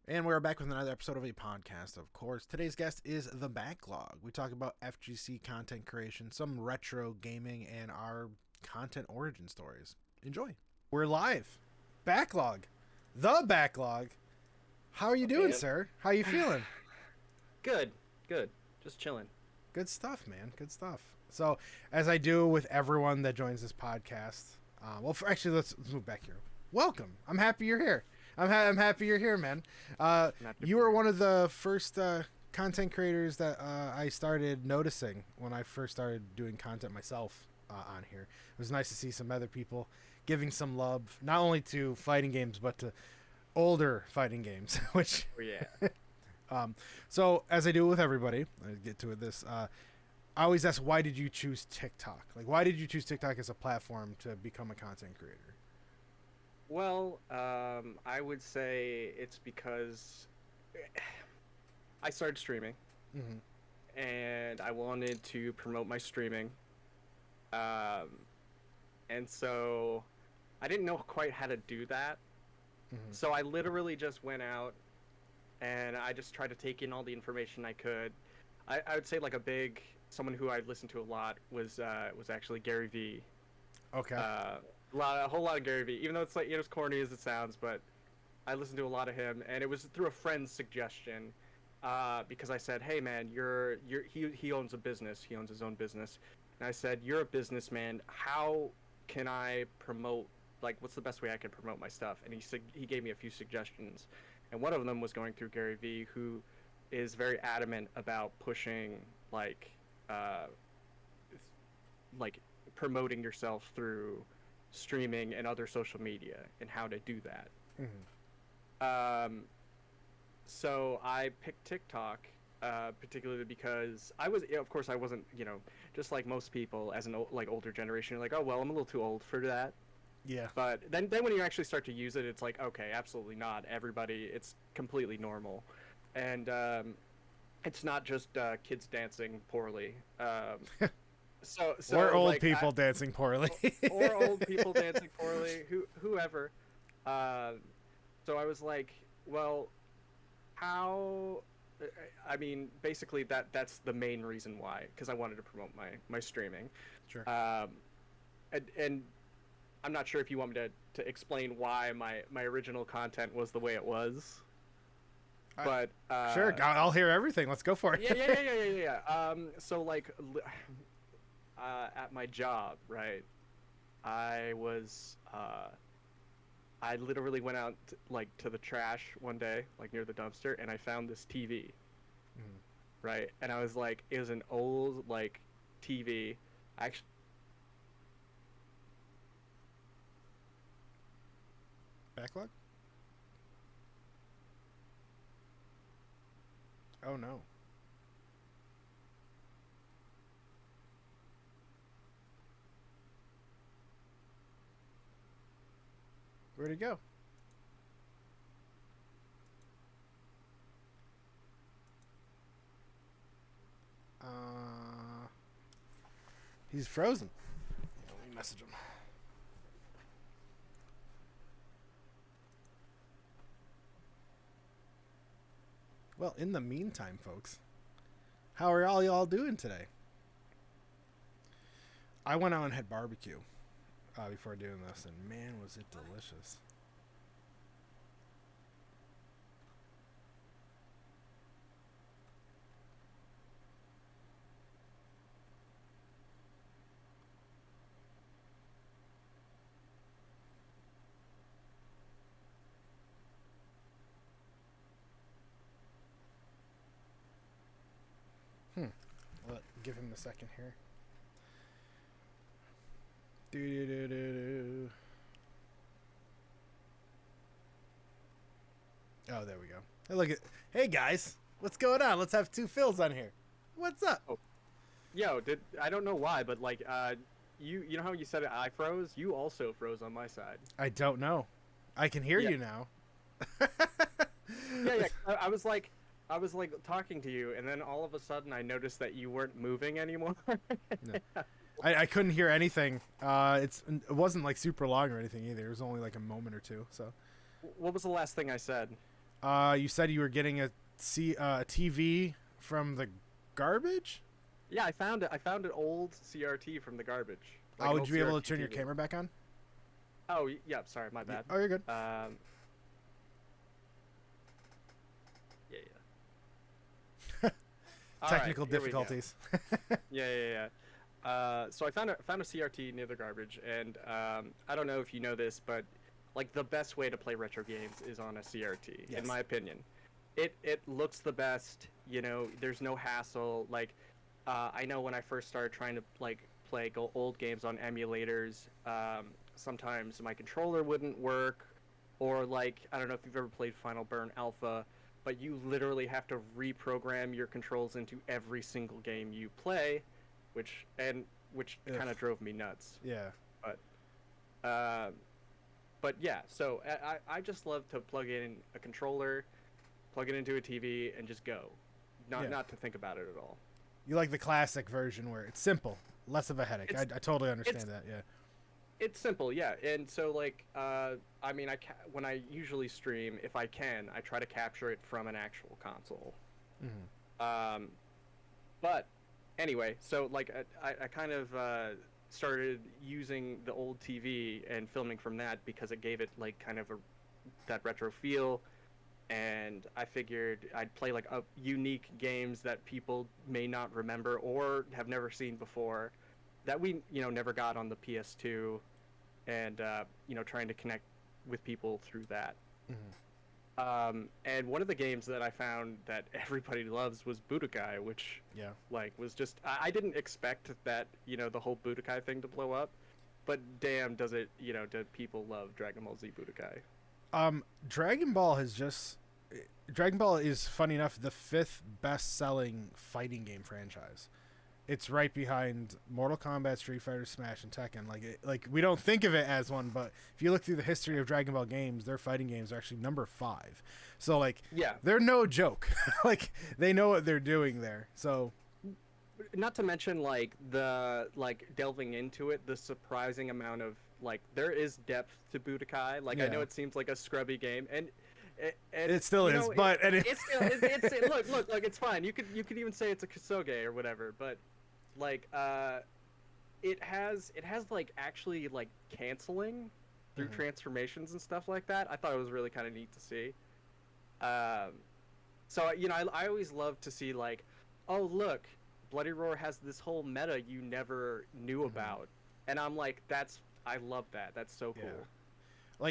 And we're back with another episode of a podcast, of course. Today's guest is The Backlog. We talk about FGC content creation, some retro gaming, and our content origin stories. Enjoy. We're live. Backlog. The Backlog. How are you doing, sir? How are you feeling? Good. Just chilling. Good stuff, man. Good stuff. So, as I do with everyone that joins this podcast, actually, let's move back here. Welcome. I'm happy you're here. I'm happy you're here, man. You were one of the first content creators that I started noticing when I first started doing content myself on here. It was nice to see some other people giving some love, not only to fighting games, but to older fighting games, which... Oh, yeah. So, as I do with everybody, I get to this, I always ask, why did you choose TikTok? Like, why did you choose TikTok as a platform to become a content creator? Well, I would say it's because I started streaming, and I wanted to promote my streaming, and so I didn't know quite how to do that. So I literally just went out, and I just tried to take in all the information I could. I would say like someone who I listened to a lot was actually Gary Vee. Okay. A whole lot of Gary Vee, even though it's like as corny as it sounds, but I listened to a lot of him, and it was through a friend's suggestion, because I said, "Hey man, he owns a business, he owns his own business," and I said, "You're a businessman. How can I promote? Like, what's the best way I can promote my stuff?" And he gave me a few suggestions, and one of them was going through Gary Vee, who is very adamant about pushing like promoting yourself through streaming and other social media and how to do that. So I picked TikTok, particularly because of course I wasn't, just like most people as an older generation, you're like, oh well, I'm a little too old for that. Yeah. But then when you actually start to use it, it's like, okay, absolutely not. Everybody, it's completely normal, and it's not just kids dancing poorly. So or old like, people dancing poorly. or old people dancing poorly, whoever. So I was like, well, how? I mean, basically that's the main reason why, because I wanted to promote my streaming. Sure. And I'm not sure if you want me to explain why my original content was the way it was. But sure, I'll hear everything. Let's go for it. Yeah. So like, at my job, right? I literally went out to the trash one day, like near the dumpster, and I found this TV, right? And I was like, it was an old like TV. Actually, Backlog? Oh no. Where'd he go? He's frozen. Let me message him. Well, in the meantime, folks, how are all y'all doing today? I went out and had barbecue before doing this, and man, was it delicious. Give him a second here. Oh, there we go. Hey, look at. Hey guys, what's going on? Let's have two Phils on here. What's up? Oh, yo, I don't know why, but like, you know how you said it, I froze? You also froze on my side. I don't know. I can hear you now. Yeah. I was like talking to you, and then all of a sudden I noticed that you weren't moving anymore. No. I couldn't hear anything. It wasn't like super long or anything either. It was only like a moment or two. So, what was the last thing I said? You said you were getting a TV from the garbage. Yeah, I found it. I found an old CRT from the garbage. Like Oh, an would old you be able to CRT turn your TV. camera back on? Oh, yeah. Sorry, my bad. Oh, you're good. Yeah, yeah. All right, Technical here we go. difficulties. Yeah. So I found a CRT near the garbage, and I don't know if you know this, but like the best way to play retro games is on a CRT, Yes. in my opinion. It looks the best. You know, there's no hassle. Like, I know when I first started trying to like play old games on emulators, sometimes my controller wouldn't work, or like I don't know if you've ever played Final Burn Alpha, but you literally have to reprogram your controls into every single game you play, which kind of drove me nuts. Yeah. But yeah, so I just love to plug in a controller, plug it into a TV, and just go, not to think about it at all. You like the classic version where it's simple, less of a headache. I totally understand that. Yeah. It's simple, yeah. And so like, I mean, when I usually stream, if I can, I try to capture it from an actual console. Mm-hmm. But anyway, so like I kind of started using the old TV and filming from that because it gave it like kind of that retro feel, and I figured I'd play like unique games that people may not remember or have never seen before, that we never got on the PS2, and trying to connect with people through that. Mm-hmm. And one of the games that I found that everybody loves was Budokai, which was just I didn't expect that the whole Budokai thing to blow up, but damn does it do people love Dragon Ball Z Budokai. Dragon Ball is, funny enough, the 5th best-selling fighting game franchise. It's right behind Mortal Kombat, Street Fighter, Smash, and Tekken. Like we don't think of it as one, but if you look through the history of Dragon Ball games, their fighting games are actually number 5. So they're no joke. Like they know what they're doing there. So, not to mention delving into it, the surprising amount of there is depth to Budokai. I know it seems like a scrubby game, and it still is, but it's still look, it's fine. You could even say it's a Kasuge or whatever, but it has actually canceling through transformations and stuff like that. I thought it was really kind of neat to see. So I always love to see oh look, Bloody Roar has this whole meta you never knew about, and I'm like, I love that. That's so cool.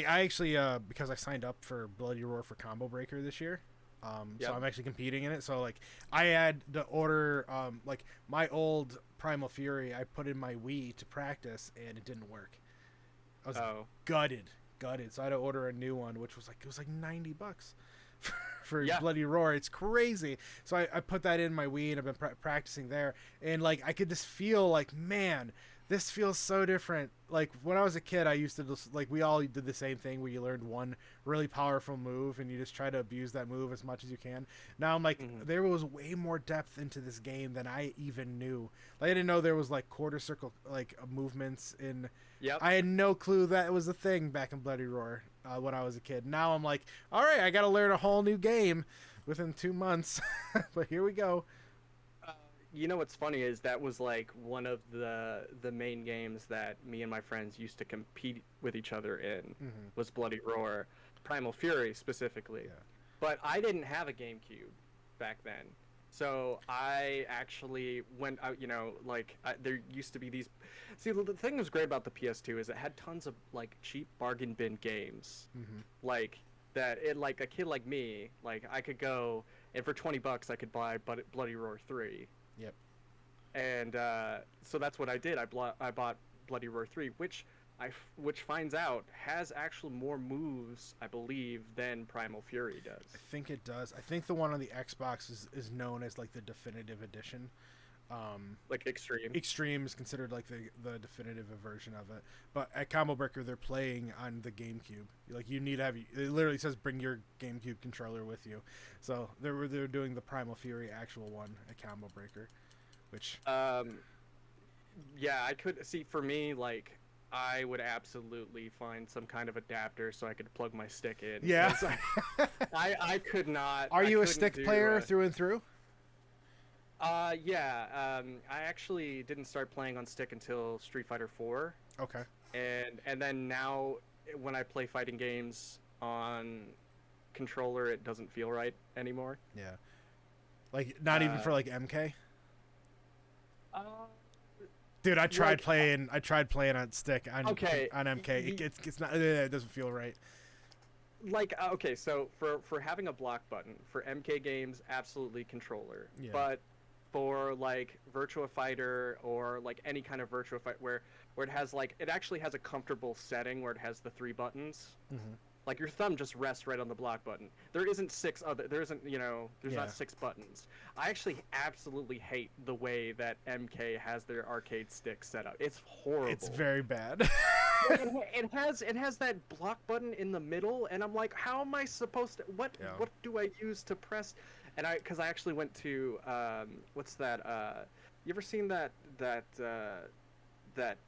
Yeah. I actually, because I signed up for Bloody Roar for Combo Breaker this year, so I'm actually competing in it. So, I had to order, my old Primal Fury, I put in my Wii to practice, and it didn't work. I was gutted. So I had to order a new one, which was it was $90 for Bloody Roar. It's crazy. So I put that in my Wii, and I've been practicing there. And, I could just feel, man, this feels so different. When I was a kid, I used to just, we all did the same thing where you learned one really powerful move and you just try to abuse that move as much as you can. Now I'm there was way more depth into this game than I even knew. I didn't know there was quarter circle movements in. Yep. I had no clue that was a thing back in Bloody Roar when I was a kid. Now I'm all right, I got to learn a whole new game within 2 months. But here we go. What's funny is that was one of the main games that me and my friends used to compete with each other in, was Bloody Roar, Primal Fury specifically. Yeah. But I didn't have a GameCube back then, so I actually went out. There used to be these. See, the thing that was great about the PS2 is it had tons of cheap bargain bin games, that. A kid like me, I could go and for $20 I could buy Bloody Roar 3. Yep. And so that's what I did. I bought Bloody Roar 3, which finds out has actually more moves, I believe, than Primal Fury does. I think it does. I think the one on the Xbox is known as the definitive edition. Extreme. Extreme is considered the definitive version of it. But at Combo Breaker, they're playing on the GameCube. You need to have. It literally says bring your GameCube controller with you. So they're doing the Primal Fury actual one at Combo Breaker, which. Yeah, I could see. For me, I would absolutely find some kind of adapter so I could plug my stick in. Yeah. 'Cause I could not. Are I you a couldn't stick do, player through and through? Yeah. I actually didn't start playing on stick until Street Fighter 4, Okay. and then now when I play fighting games on controller, it doesn't feel right anymore. Yeah. Like not even for like MK. Uh, Dude, I tried like, playing. I tried playing on stick on Okay, on MK. It's not. It doesn't feel right. like okay, so for having a block button for MK games, absolutely controller. Yeah. But for like Virtua Fighter or like any kind of Virtua Fight where it has like it actually has a comfortable setting where it has the 3 buttons. Mm-hmm. Like your thumb just rests right on the block button. There isn't there's Yeah. not 6 buttons. I actually absolutely hate the way that MK has their arcade stick set up. It's horrible. It's very bad. it has that block button in the middle, and I'm like, how am I supposed to? What do I use to press? And because I actually went to what's that? You ever seen that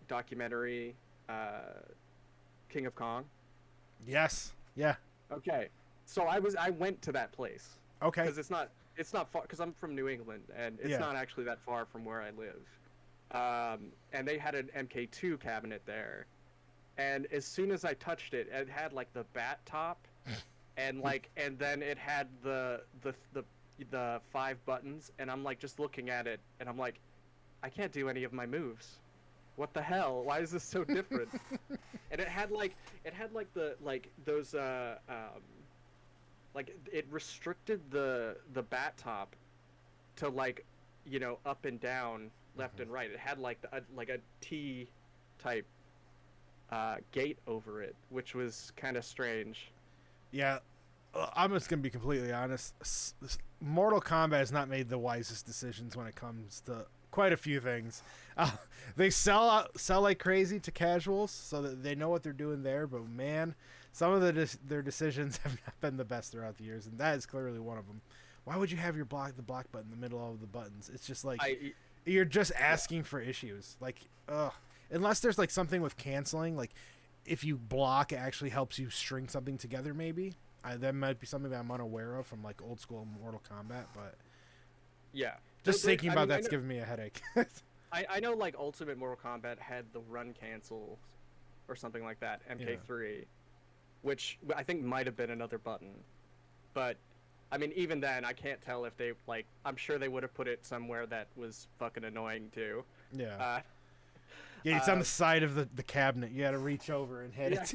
documentary, King of Kong? Yes. Yeah. Okay, so I went to that place. Okay. Because it's not far, because I'm from New England, and it's not actually that far from where I live. And they had an MK2 cabinet there, and as soon as I touched it, it had like the bat top, and then it had the 5 buttons, and I'm like just looking at it, and I'm like, I can't do any of my moves. What the hell? Why is this so different? And it had those it restricted the bat top to up and down, left and right. It had like a T type gate over it, which was kind of strange. Yeah. I'm just gonna be completely honest. Mortal Kombat has not made the wisest decisions when it comes to quite a few things. They sell like crazy to casuals, so that they know what they're doing there. But man, some of their decisions have not been the best throughout the years, and that is clearly one of them. Why would you have the block button in the middle of the buttons? It's just like you're just asking for issues. Like, unless there's like something with canceling, like if you block, it actually helps you string something together. Maybe that might be something that I'm unaware of from like old school Mortal Kombat, but yeah. Just thinking about that's giving me a headache. I know like Ultimate Mortal Kombat had the run cancel or something like that, MK3, which I think might have been another button. But I mean, even then, I can't tell if they I'm sure they would have put it somewhere that was fucking annoying too. Yeah. Yeah, it's on the side of the cabinet. You got to reach over and hit it.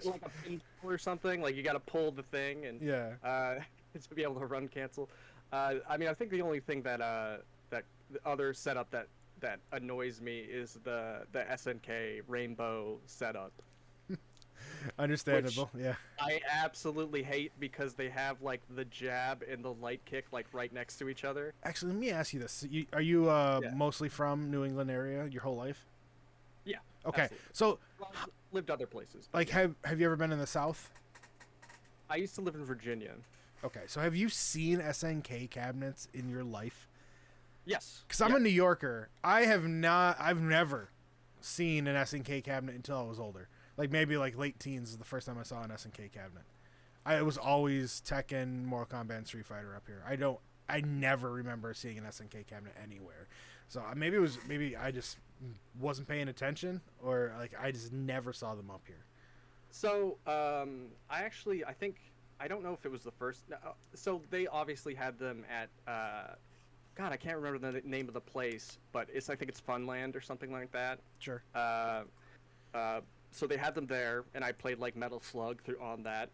Like a pin or something. Like you got to pull the thing and to be able to run cancel. I mean, I think the only thing that the other setup that annoys me is the SNK rainbow setup. Understandable, yeah. I absolutely hate because they have like the jab and the light kick like right next to each other. Actually, let me ask you this: Are you mostly from New England area your whole life? Yeah. Okay, absolutely. so lived other places. Like, have you ever been in the South? I used to live in Virginia. Okay, so have you seen SNK cabinets in your life? Yes. Because I'm a New Yorker. I've never seen an SNK cabinet until I was older. Like maybe like late teens is the first time I saw an SNK cabinet. It was always Tekken, Mortal Kombat, and Street Fighter up here. I never remember seeing an SNK cabinet anywhere. So maybe I just wasn't paying attention, or like I just never saw them up here. So I don't know if it was the first. So they obviously had them at God, I can't remember the name of the place, but I think it's Funland or something like that. Sure. So they had them there, and I played like Metal Slug on that.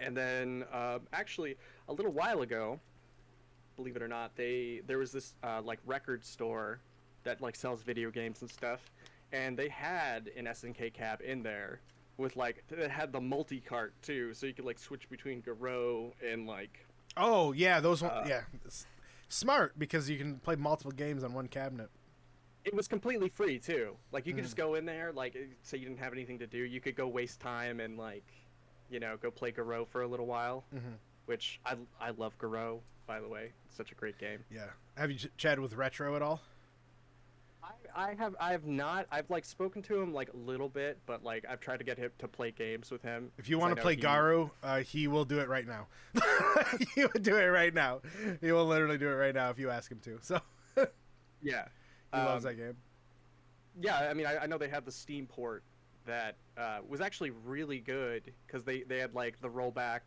And then actually a little while ago, believe it or not, there was this like record store that like sells video games and stuff, and they had an SNK cab in there with like it had the multi-cart too, so you could like switch between Garou and like. Oh yeah, those smart because you can play multiple games on one cabinet. It was completely free too. Like you could just go in there, like say you didn't have anything to do, you could go waste time and like, go play Garou for a little while. Mm-hmm. Which I love Garou, by the way. It's such a great game. Yeah. Have you chatted with Retro at all? I have not. I've like spoken to him like a little bit, but like I've tried to get him to play games with him. If you 'Cause I want to know play he- Garu, he will do it right now. He would do it right now. He will literally do it right now if you ask him to. So yeah, he loves that game. yeah. I mean, I know they have the Steam port that was actually really good because they had like the rollback.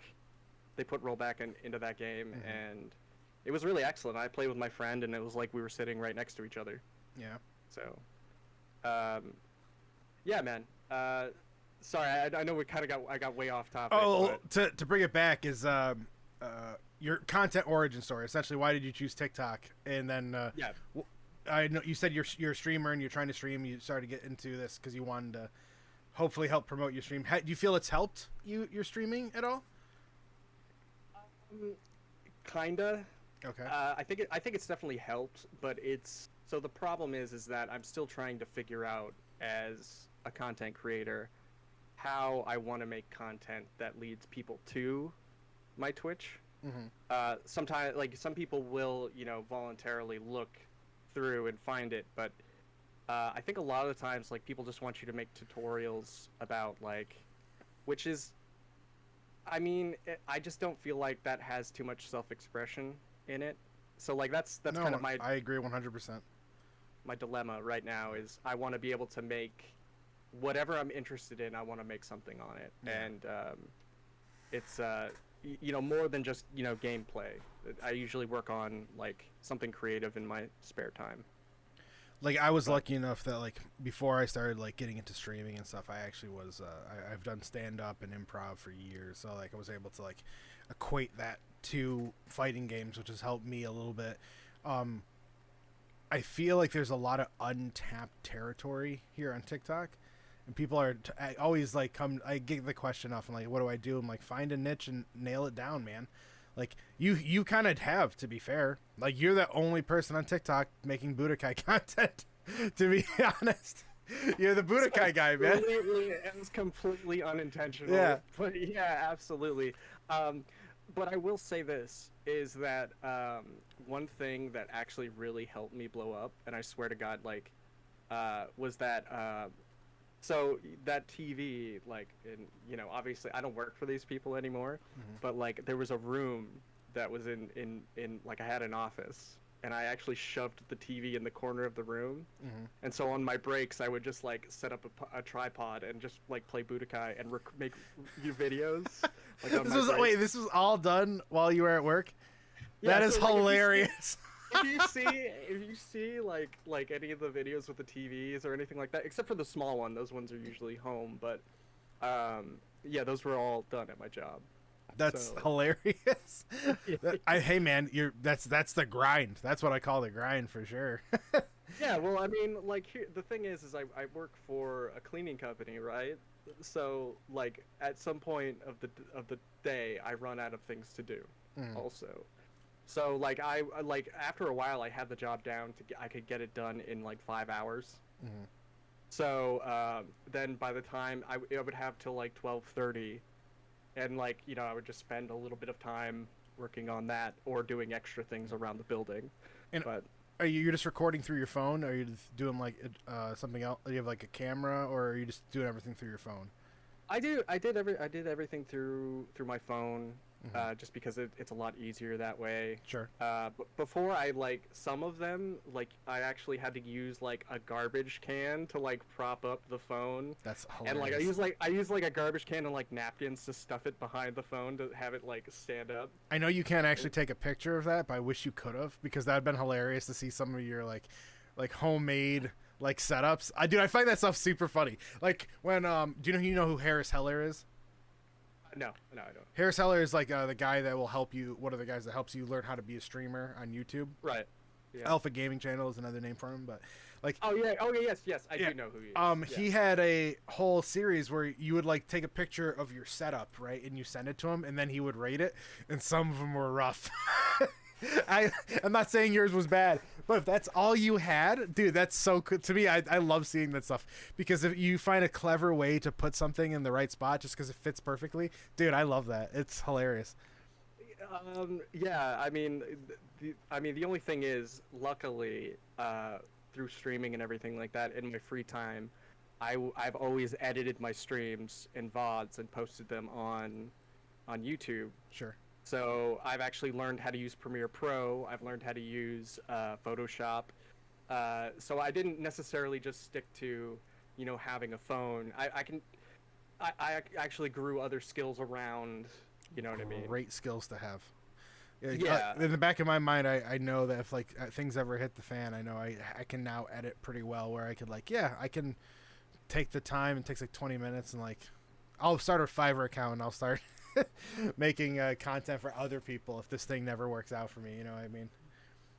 They put rollback into that game, and it was really excellent. I played with my friend, and it was like we were sitting right next to each other. Yeah. So, yeah, man. Sorry, I know we kind of I got way off topic. Oh, but... to bring it back is your content origin story. Essentially, why did you choose TikTok? And then yeah, I know you said you're a streamer and you're trying to stream. You started to get into this because you wanted to hopefully help promote your stream. Do you feel it's helped your streaming at all? Kinda. Okay. I think it's definitely helped, but it's so the problem is that I'm still trying to figure out as a content creator how I want to make content that leads people to my Twitch. Sometimes, like some people will, voluntarily look through and find it, but I think a lot of the times, like people just want you to make tutorials about which is, I mean, I just don't feel like that has too much self-expression in it. So like that's no, kind of my I agree 100%. My dilemma right now is I want to be able to make whatever I'm interested in. I want to make something on it, and it's more than just gameplay. I usually work on like something creative in my spare time. Like I was lucky enough that like before I started like getting into streaming and stuff, I actually was I've done stand up and improv for years, so like I was able to like equate that to fighting games, which has helped me a little bit. I feel like there's a lot of untapped territory here on TikTok, and people are I always like I get the question often like, what do I do? I'm like, find a niche and nail it down, man. Like you kind of have, to be fair. Like you're the only person on TikTok making Budokai content. To be honest, you're the Budokai guy, man. It was completely unintentional. Yeah. But yeah, absolutely. But I will say this is that one thing that actually really helped me blow up, and I swear to God, was that. So that TV, obviously I don't work for these people anymore, but like there was a room that was in like I had an office, and I actually shoved the TV in the corner of the room, and so on my breaks I would just like set up a tripod and just like play Budokai and make videos. Like on this was all done while you were at work? Yeah, that is hilarious. If you see like any of the videos with the TVs or anything like that, except for the small one, those ones are usually home. But yeah, those were all done at my job. That's hilarious. Hey man, that's the grind. That's what I call the grind for sure. Yeah, well, I mean, the thing is I work for a cleaning company, right? So like at some point of the day, I run out of things to do. Also. So like I after a while I had the job down I could get it done in like 5 hours. So then by the time I would have till like 12:30, and I would just spend a little bit of time working on that or doing extra things around the building. But are you're just recording through your phone? Or are you just doing like something else? Do you have like a camera, or are you just doing everything through your phone? I did everything through my phone. Just because it's a lot easier that way. Sure. Before I some of them I actually had to use like a garbage can to prop up the phone. That's hilarious. And I use a garbage can and napkins to stuff it behind the phone to have it stand up. I know you can't actually take a picture of that, but I wish you could have, because that'd been hilarious to see some of your like homemade setups. I find that stuff super funny. Like when do you know who Harris Heller is? No, I don't. Harris Heller is the guy that will help you. One of the guys that helps you learn how to be a streamer on YouTube. Right. Yeah. Alpha Gaming Channel is another name for him, but Oh yeah. Yes. I do know who he is. Yeah. He had a whole series where you would take a picture of your setup, right, and you send it to him, and then he would rate it, and some of them were rough. I'm not saying yours was bad, but if that's all you had, dude, that's so good to me. I love seeing that stuff, because if you find a clever way to put something in the right spot just because it fits perfectly, dude, I love that. It's hilarious. Yeah, I mean the only thing is, luckily, through streaming and everything like that in my free time, I've always edited my streams and VODs and posted them on YouTube. Sure. So I've actually learned how to use Premiere Pro. I've learned how to use Photoshop. So I didn't necessarily just stick to, having a phone. I actually grew other skills around. You know what I mean? Great skills to have. Yeah. In the back of my mind, I know that if like things ever hit the fan, I know I can now edit pretty well. Where I could I can take the time. It takes like 20 minutes, and like I'll start a Fiverr account and I'll start making content for other people if this thing never works out for me. You know what I mean?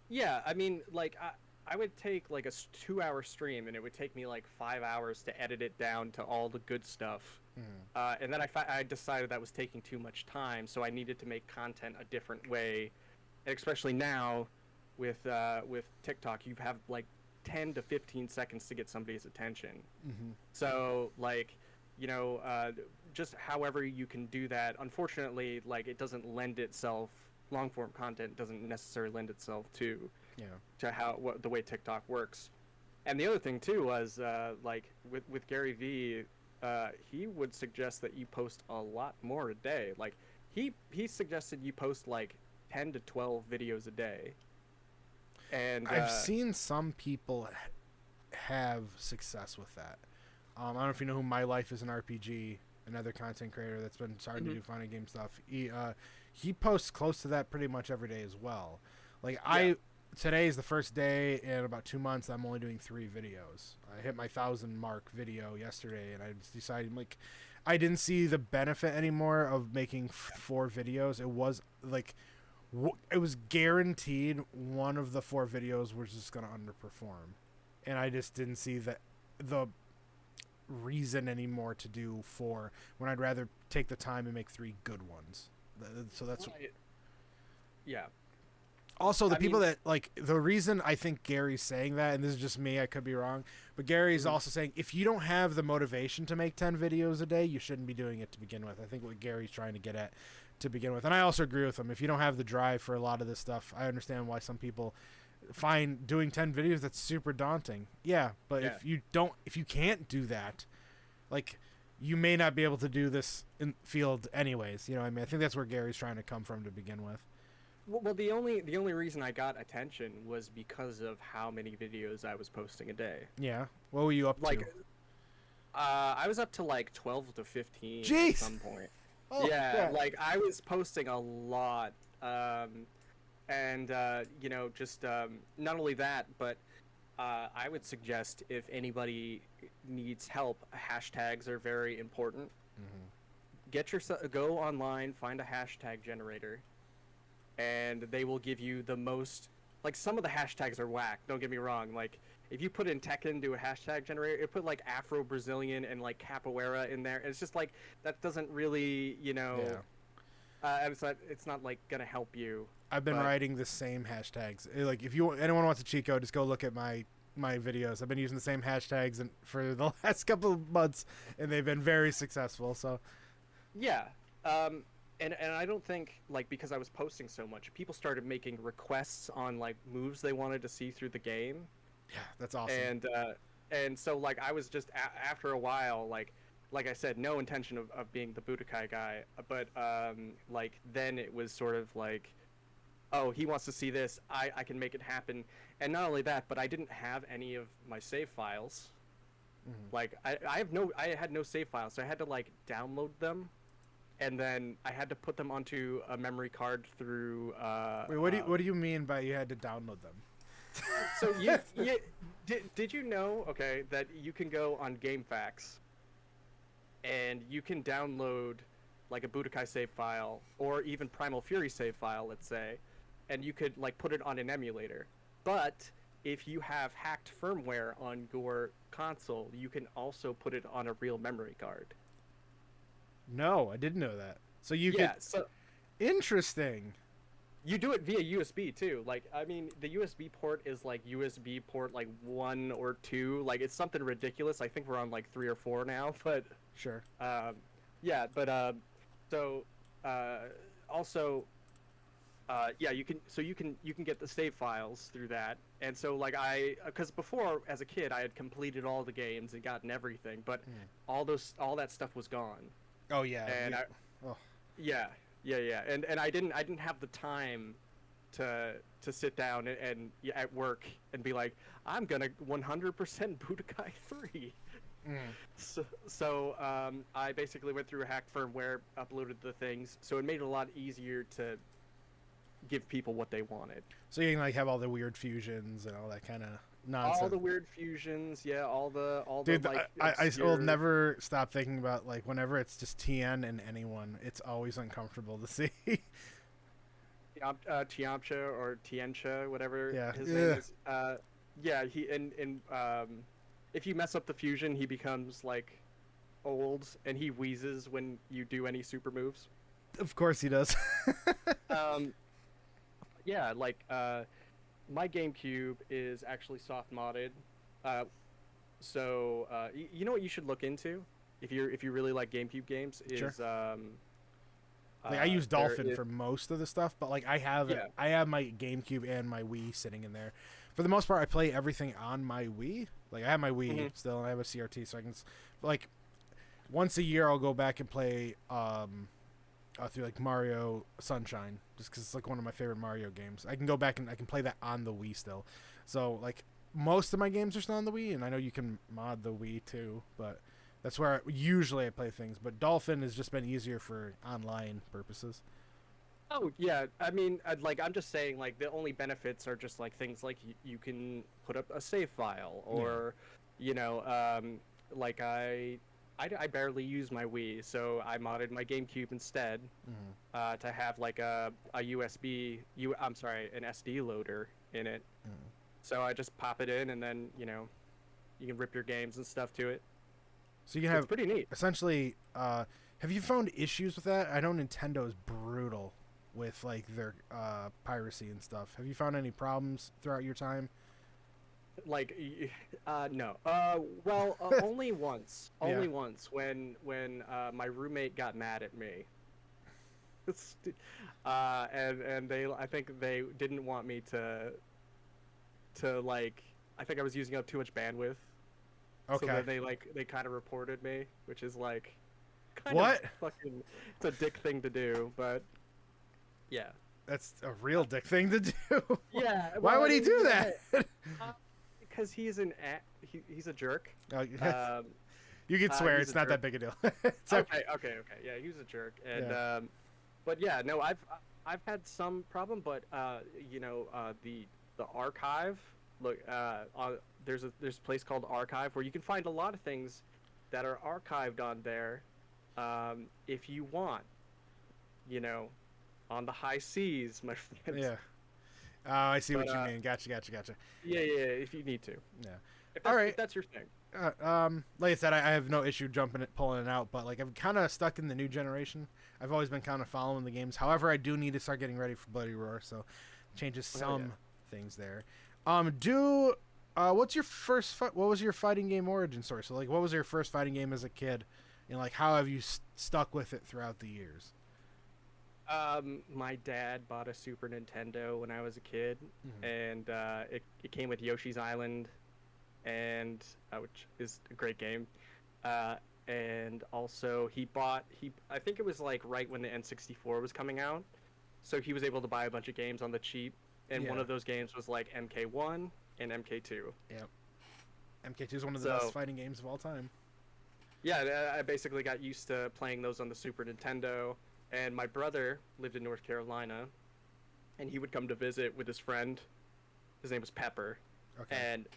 Yeah, I mean, like I would take like a 2-hour stream, and it would take me like 5 hours to edit it down to all the good stuff. And then I decided that was taking too much time, so I needed to make content a different way. And especially now, with TikTok, you have like 10 to 15 seconds to get somebody's attention. So like, just however you can do that. Unfortunately, like it doesn't lend itself. Long form content doesn't necessarily lend itself to the way TikTok works. And the other thing too was like with Gary Vee, he would suggest that you post a lot more a day. Like he suggested you post like 10 to 12 videos a day. And I've seen some people have success with that. I don't know if you know who My Life is an RPG, another content creator that's been starting to do fun and game stuff. He posts close to that pretty much every day as well. Like today is the first day in about 2 months I'm only doing 3 videos. I hit my 1,000 mark video yesterday, and I just decided like I didn't see the benefit anymore of making 4 videos. It was like it was guaranteed one of the 4 videos was just going to underperform, and I just didn't see the reason anymore to do 4 when I'd rather take the time and make 3 good ones. So that's yeah. Also, the people that like the reason I think Gary's saying that, and this is just me, I could be wrong, but Gary's also saying if you don't have the motivation to make 10 videos a day, you shouldn't be doing it to begin with. I think what Gary's trying to get at to begin with, and I also agree with him. If you don't have the drive for a lot of this stuff, I understand why some people find doing 10 videos that's super daunting. Yeah, but if you can't do that, like you may not be able to do this in field anyways. You know what I mean? I think that's where Gary's trying to come from to begin with. Well, the only reason I got attention was because of how many videos I was posting a day. Yeah. What were you up to? I was up to like 12 to 15 Jeez! At some point. Oh, yeah, like I was posting a lot. And just not only that, but I would suggest if anybody needs help, hashtags are very important. Go online, find a hashtag generator, and they will give you the most. Like some of the hashtags are whack. Don't get me wrong. Like if you put in Tekken to a hashtag generator, it put like Afro Brazilian and like capoeira in there. And it's just like that doesn't really, it's not like gonna help you. I've been writing the same hashtags. Like if anyone wants a cheat code, just go look at my videos. I've been using the same hashtags for the last couple of months, and they've been very successful. So yeah. And I don't think, like, because I was posting so much, people started making requests on, like, moves they wanted to see through the game. Yeah, that's awesome. And so, like, I was just, after a while, like I said, no intention of being the Budokai guy, but, like, then it was sort of like, oh, he wants to see this, I can make it happen. And not only that, but I didn't have any of my save files. Like, I had no save files, so I had to, like, download them. And then I had to put them onto a memory card through. Wait, what do you mean by you had to download them? So did you know? Okay, that you can go on GameFAQs, and you can download like a Budokai save file or even Primal Fury save file, let's say, and you could like put it on an emulator. But if you have hacked firmware on your console, you can also put it on a real memory card. No, I didn't know that. So you could. So interesting. You do it via USB too. Like, I mean, the USB port is like USB port like 1 or 2. Like, it's something ridiculous. I think we're on like 3 or 4 now. But sure. Yeah, but also, yeah, you can get the save files through that, and so like because before as a kid I had completed all the games and gotten everything, but all that stuff was gone, Oh yeah. and Oh. yeah, yeah, and I didn't have the time to sit down and yeah, at work and be like, I'm gonna 100% Budokai 3. Mm. So I basically went through a hacked firmware, uploaded the things, so it made it a lot easier to give people what they wanted. So you can like have all the weird fusions and all that kind of nonsense. All the weird fusions, yeah, all Dude, the like I will never stop thinking about like whenever it's just TN and anyone, it's always uncomfortable to see. Tiamcha or Tiencha, whatever Yeah. his name is. Yeah, he and if you mess up the fusion, he becomes like old and he wheezes when you do any super moves. Of course he does. Yeah, like my GameCube is actually soft modded. So you know what you should look into if you really like GameCube games is Sure. Like I use Dolphin for most of the stuff, but like I have my GameCube and my Wii sitting in there. For the most part, I play everything on my Wii. Like I have my Wii still, and I have a CRT, so I can like once a year I'll go back and play through like Mario Sunshine, just because it's like one of my favorite Mario games. I can go back and I can play that on the Wii still. So like most of my games are still on the Wii, and I know you can mod the Wii too, but that's where usually I play things. But Dolphin has just been easier for online purposes. Oh yeah, I mean, I'm just saying, like the only benefits are just like things like you can put up a save file, or you know, like I barely use my Wii, so I modded my GameCube instead to have like a USB, an SD loader in it. So I just pop it in, and then you can rip your games and stuff to it. So you can have pretty neat. Essentially, have you found issues with that? I know Nintendo is brutal with like their piracy and stuff. Have you found any problems throughout your time? Like, no. Well, only once. Only once when my roommate got mad at me. And I think they didn't want me to like. I think I was using up too much bandwidth. Okay. So then they kind of reported me, which is like kind what? of fucking. It's a dick thing to do, but yeah. That's a real dick thing to do. Yeah. Why would he do that? Because he's he's a jerk. You can swear, it's not that big a deal. Okay. Yeah, he was a jerk, and but yeah, no, I've had some problem, but the archive. Look, there's a place called Archive where you can find a lot of things that are archived on there, if you want, on the high seas, my friend. Yeah. Oh, I see what you mean. Gotcha. Yeah, if you need to. Yeah. All right. If that's your thing. Like I said, I have no issue pulling it out, but like I'm kind of stuck in the new generation. I've always been kind of following the games. However, I do need to start getting ready for Bloody Roar, so changes some things there. What's your what was your fighting game origin story? So like, what was your first fighting game as a kid, and like how have you stuck with it throughout the years? My dad bought a Super Nintendo when I was a kid, and it came with Yoshi's Island, and which is a great game. And also I think it was like right when the N64 was coming out, so he was able to buy a bunch of games on the cheap, and one of those games was like MK1 and MK2. Yep. MK2 is one of the best fighting games of all time. Yeah, I basically got used to playing those on the Super Nintendo. And my brother lived in North Carolina, and he would come to visit with his friend. His name was Pepper. Okay. And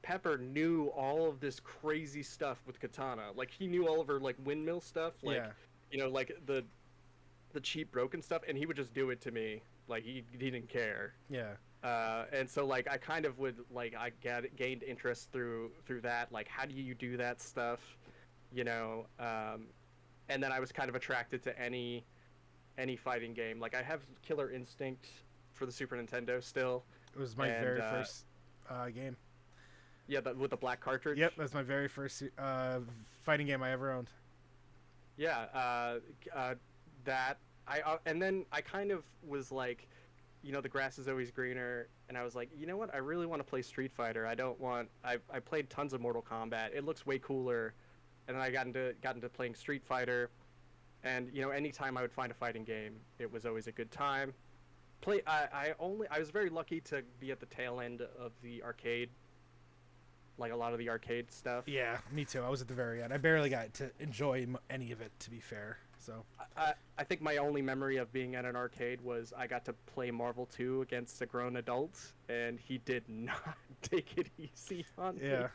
Pepper knew all of this crazy stuff with katana. Like, he knew all of her, like, windmill stuff. Like, like, the cheap broken stuff, and he would just do it to me. Like, he didn't care. Yeah. And so, like, I kind of would, like, gained interest through that. Like, how do you do that stuff? And then I was kind of attracted to any fighting game. Like I have Killer Instinct for the Super Nintendo still. It was my very first game. Yeah, with the black cartridge. Yep, that's my very first fighting game I ever owned. Yeah, that and then I kind of was like the grass is always greener, and I was like, you know what? I really want to play Street Fighter. I played tons of Mortal Kombat. It looks way cooler, and then I got into playing Street Fighter, and anytime I would find a fighting game, it was always a good time. I was very lucky to be at the tail end of the arcade, like a lot of the arcade stuff. Yeah, me too. I was at the very end. I barely got to enjoy any of it, to be fair. So I think my only memory of being at an arcade was I got to play Marvel 2 against a grown adult, and he did not take it easy on me. Yeah,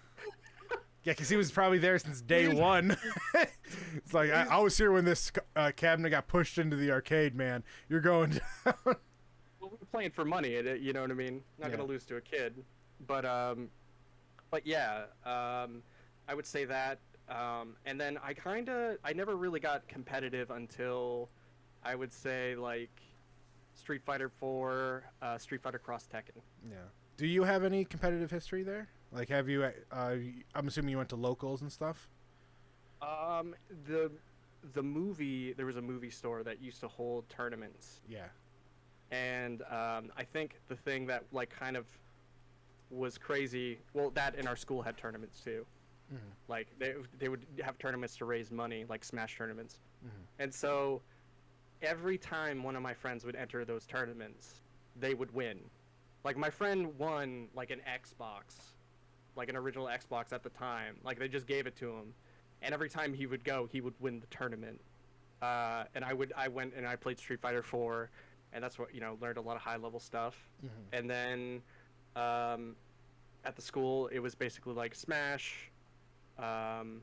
because he was probably there since day one. It's like, I was here when this cabinet got pushed into the arcade, man. You're going down. Well, we're playing for money, you know what I mean? Not gonna lose to a kid, but yeah, I would say that. And then I never really got competitive until I would say like Street Fighter 4, Street Fighter Cross Tekken. Yeah. Do you have any competitive history there? Like, have you? I'm assuming you went to locals and stuff. The movie, there was a movie store that used to hold tournaments. Yeah. And I think the thing that like kind of was crazy. Well, that in our school had tournaments too. Mm-hmm. Like they would have tournaments to raise money, like Smash tournaments. Mm-hmm. And so every time one of my friends would enter those tournaments, they would win. Like my friend won like an Xbox, like an original Xbox at the time. Like they just gave it to him, and every time he would go, he would win the tournament. And I went and I played Street Fighter 4, and that's what learned a lot of high level stuff. Mm-hmm. And then at the school, it was basically like Smash. And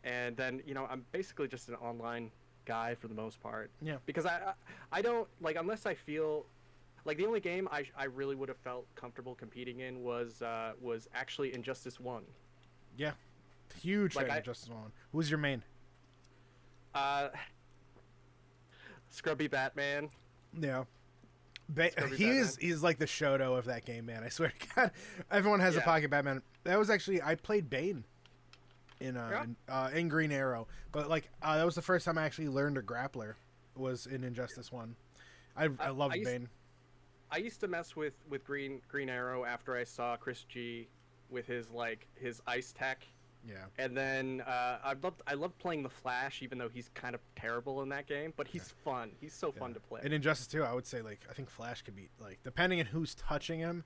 then I'm basically just an online guy for the most part. Yeah. Because I don't like, unless I feel like the only game I really would have felt comfortable competing in was actually Injustice 1. Yeah. Huge fan of Injustice 1. Who's your main? Scrubby Batman. Yeah. He's like the Shoto of that game, man. I swear to God. Everyone has a Pocket Batman. That was actually, I played Bane in Green Arrow, but like that was the first time I actually learned a grappler, was in Injustice 1. I loved Bane. I used to mess with Green Arrow after I saw Chris G with his ice tech. Yeah. And then I loved playing the Flash, even though he's kind of terrible in that game, but he's fun. He's so fun to play. In Injustice 2, I would say I think Flash could be depending on who's touching him,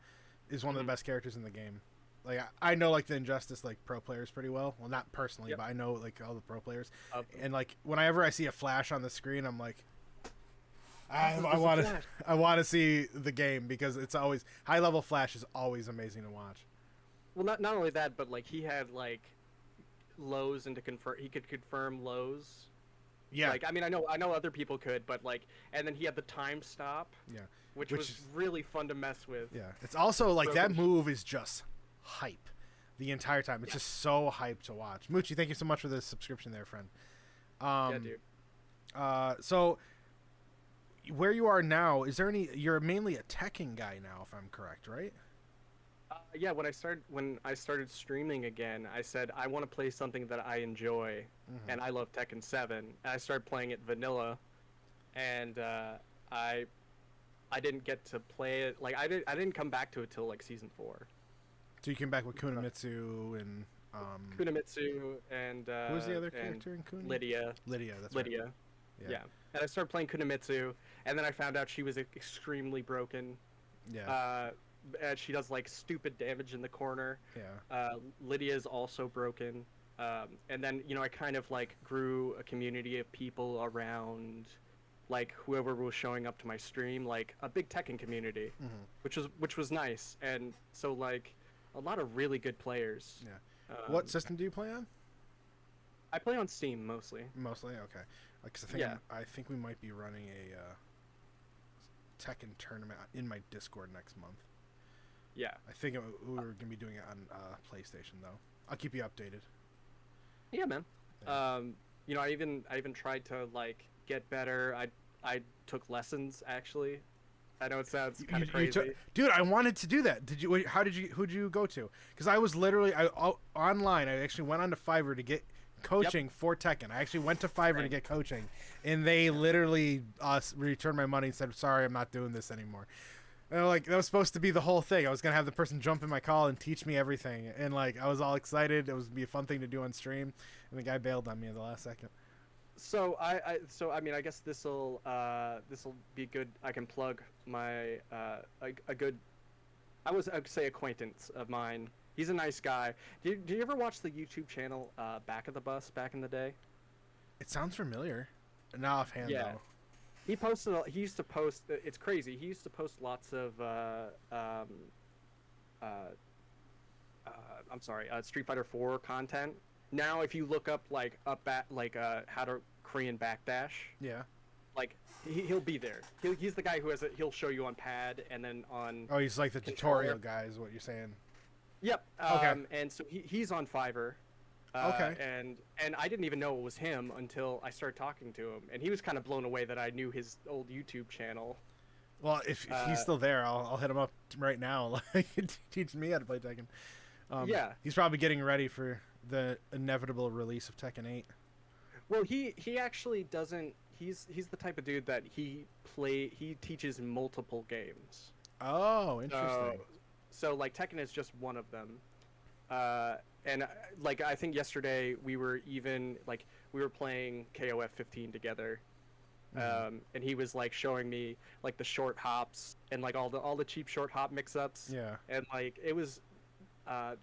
is one of the best characters in the game. Like I know the Injustice pro players pretty well. Well, not personally, but I know all the pro players. And whenever I see a Flash on the screen, I'm like, I want to see the game, because it's always high level Flash is always amazing to watch. Well, not only that, but he had lows, and he could confirm lows. Yeah. I mean, I know other people could, but and then he had the time stop. Yeah. Which was really fun to mess with. Yeah. It's also that move is just hype the entire time. It's just so hype to watch. Moochie, thank you so much for the subscription there, friend. Yeah, dude. So where you are now, you're mainly a Tekken guy now, if I'm correct, right? Yeah, when I started streaming again, I said I want to play something that I enjoy, and I love Tekken 7. And I started playing it vanilla, and I didn't get to play it. I didn't come back to it till season 4. So you came back with Kunimitsu and Kunimitsu and who was the other character in Kuni? Lydia. That's Lydia. Right. Yeah. And I started playing Kunimitsu, and then I found out she was extremely broken. Yeah. And she does stupid damage in the corner. Yeah. Lydia is also broken. And then I kind of grew a community of people around whoever was showing up to my stream, a big Tekken community, which was nice. And so a lot of really good players. Yeah. What system do you play on? I play on Steam mostly. Mostly, okay. Because I think we might be running a Tekken tournament in my Discord next month. Yeah. I think we were gonna be doing it on PlayStation though. I'll keep you updated. Yeah, man. Yeah. I even tried to get better. I took lessons actually. I know it sounds kind of crazy. Dude, I wanted to do that. Who'd you go to? Because I was literally online. I actually went on to Fiverr to get coaching for Tekken. I actually went to Fiverr to get coaching, and they literally returned my money and said, "Sorry, I'm not doing this anymore." And like that was supposed to be the whole thing. I was gonna have the person jump in my call and teach me everything, and like I was all excited. It was gonna be a fun thing to do on stream, and the guy bailed on me at the last second. So I mean, I guess this'll be good. I can plug my a good, I'd say acquaintance of mine. He's a nice guy. Do you ever watch the YouTube channel Back of the Bus back in the day? It sounds familiar. Not offhand though. He posted. He used to post. It's crazy. He used to post lots of I'm sorry, Street Fighter 4 content. Now, if you look up how to Korean backdash, like he'll be there. He's the guy who he'll show you on pad and then on. Oh, he's like the tutorial guy, is what you're saying. Yep. Okay. And so he's on Fiverr. Okay. And I didn't even know it was him until I started talking to him, and he was kind of blown away that I knew his old YouTube channel. Well, if he's still there, I'll hit him up right now. Like, teach me how to play Tekken. He's probably getting ready for the inevitable release of Tekken 8. Well, he actually doesn't. He's the type of dude that he teaches multiple games. Oh, interesting. So like Tekken is just one of them. And like I think yesterday we were playing KOF 15 together. And he was like showing me like the short hops and like all the cheap short hop mix-ups. Yeah. And like it was I'm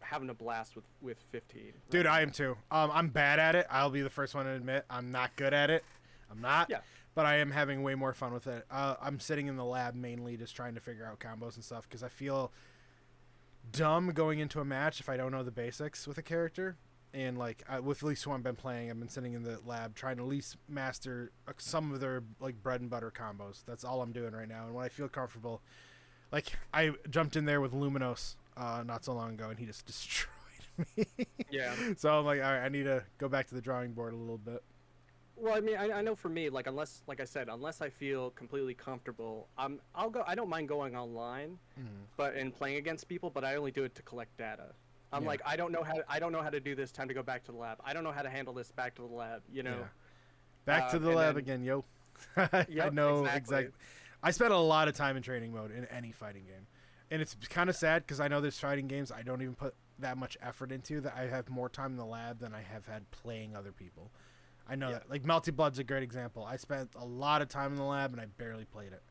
having a blast with 15. Dude, I am too. I'm bad at it. I'll be the first one to admit I'm not good at it. I'm not. Yeah. But I am having way more fun with it. I'm sitting in the lab mainly just trying to figure out combos and stuff because I feel dumb going into a match if I don't know the basics with a character. And like with at least who I've been playing, I've been sitting in the lab trying to at least master some of their like bread and butter combos. That's all I'm doing right now. And when I feel comfortable, like I jumped in there with Luminos not so long ago, and he just destroyed me. Yeah. So I'm like, all right, I need to go back to the drawing board a little bit. Well, I mean, I know for me, like unless I feel completely comfortable, I'll go. I don't mind going online, but and playing against people, but I only do it to collect data. I'm like, I don't know how to do this. Time to go back to the lab. I don't know how to handle this. Back to the lab. You know. Yeah. Back to the lab again, yo. I know exactly. I spent a lot of time in training mode in any fighting game, and it's kind of sad because I know there's fighting games I don't even put that much effort into. That I have more time in the lab than I have had playing other people. I know that. Like Melty Blood's a great example. I spent a lot of time in the lab and I barely played it.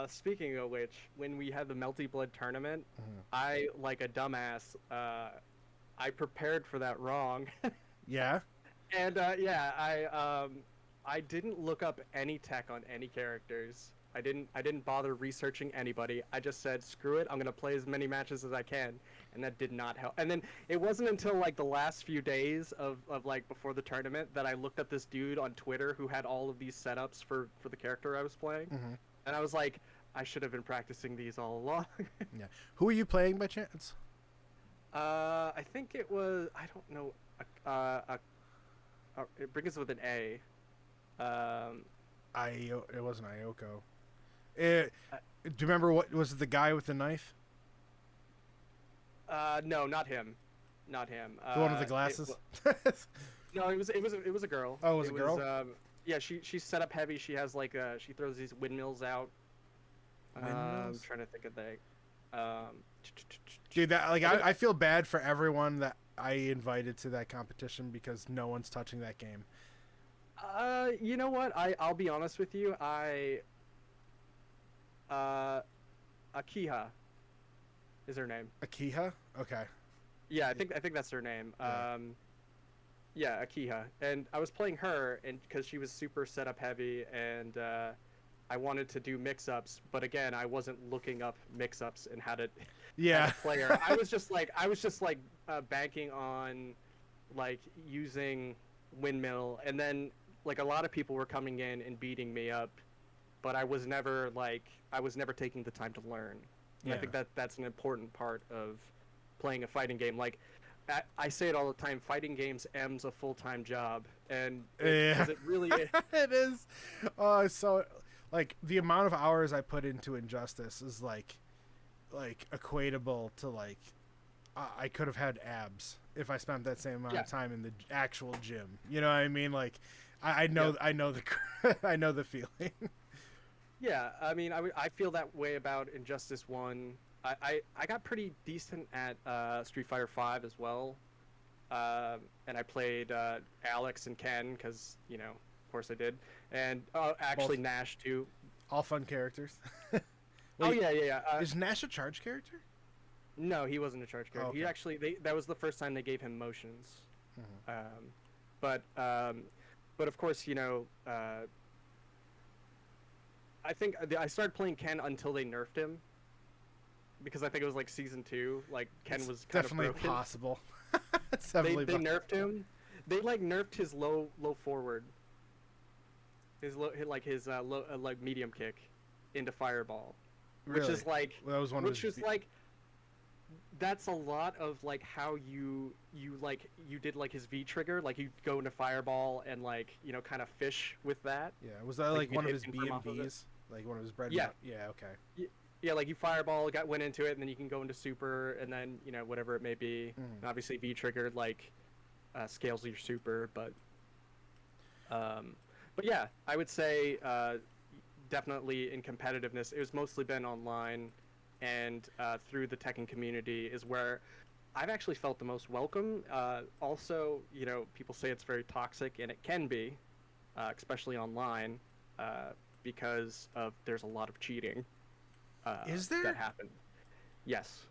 Speaking of which, when we had the Melty Blood tournament, I, like a dumbass, I prepared for that wrong. Yeah? And, I didn't look up any tech on any characters. I didn't bother researching anybody. I just said, screw it, I'm gonna play as many matches as I can. And that did not help. And then it wasn't until like the last few days of like before the tournament that I looked up this dude on Twitter who had all of these setups for the character I was playing. And I was like, I should have been practicing these all along. Yeah. Who are you playing by chance? I think it was, I don't know, it begins with an A. It wasn't Ioko. Do you remember what was it, the guy with the knife? No, not him. Not him. The one with the glasses? No, it was a girl. Oh, it was a girl? Yeah, she's set up heavy. She has like she throws these windmills out. I'm trying to think of the. Dude, that like I feel bad for everyone that I invited to that competition because no one's touching that game. You know what? I'll be honest with you. Akiha is her name. Akiha? Okay. Yeah, I think that's her name. Yeah, Akiha. And I was playing her, and because she was super setup heavy, and I wanted to do mix-ups, but again, I wasn't looking up mix-ups and how to play her. I was just like banking on like using windmill, and then like a lot of people were coming in and beating me up, but I was never taking the time to learn. And I think that's an important part of playing a fighting game. Like I say it all the time, fighting games M's a full-time job, and it really is. It is. So like the amount of hours I put into Injustice is like equatable to like I could have had abs if I spent that same amount Yeah. of time in the actual gym. You know what I mean? Like, I know, Yeah. I know the, I know the feeling. Yeah, I mean, I feel that way about Injustice 1. I got pretty decent at Street Fighter 5 as well. And I played Alex and Ken because, of course I did. And actually Both. Nash too. All fun characters. Oh, Wait, yeah, yeah, yeah. is Nash a charge character? No, he wasn't a charge character. Oh, He okay. actually, that was the first time they gave him motions. Mhm. But of course, I think I started playing Ken until they nerfed him. Because I think it was like season 2, like Ken It's was kind of definitely broken. possible. It's They definitely nerfed him. They like nerfed his low forward. His like medium kick into fireball, really? which is like Well, that was one which of his is like that's a lot of like how you did like his V trigger, like you go into fireball and like kind of fish with that. Yeah, was that like like you one of hit his him B from and off of it. Bs? Like one of his bread? Yeah. Yeah. Okay. Yeah, like you fireball, went into it, and then you can go into super, and then whatever it may be. Mhm. And obviously V triggered like scales your super, but yeah, I would say definitely in competitiveness, it was mostly been online and through the Tekken community is where I've actually felt the most welcome. Also, people say it's very toxic, and it can be, especially online, because there's a lot of cheating. Is there? That happened? Yes.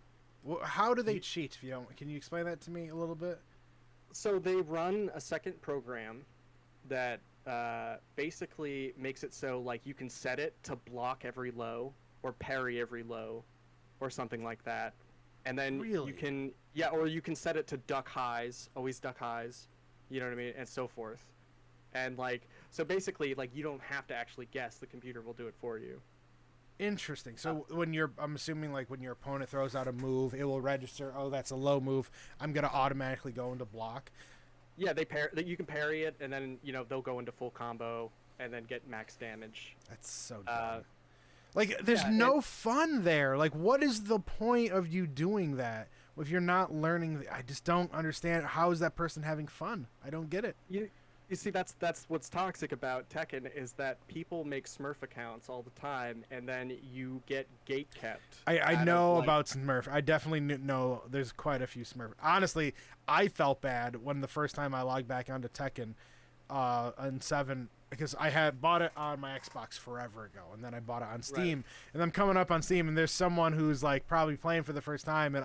How do they cheat? If you don't, can you explain that to me a little bit? So they run a second program that basically makes it so like you can set it to block every low or parry every low or something like that. And then Really? you can or you can set it to duck highs, always duck highs, you know what I mean, and so forth. And like so basically like you don't have to actually guess, the computer will do it for you. Interesting. So I'm assuming like when your opponent throws out a move, it will register. Oh, that's a low move. I'm gonna automatically go into block. Yeah, you can parry it, and then they'll go into full combo and then get max damage. That's so dumb. Like, there's yeah, no fun there. Like, what is the point of you doing that if you're not learning? I just don't understand. How is that person having fun? I don't get it. You see, that's what's toxic about Tekken is that people make Smurf accounts all the time, and then you get gate kept. I know about Smurf. I definitely know there's quite a few Smurf. Honestly, I felt bad when the first time I logged back onto Tekken on 7, because I had bought it on my Xbox forever ago, and then I bought it on Steam, and I'm coming up on Steam, and there's someone who's like probably playing for the first time, and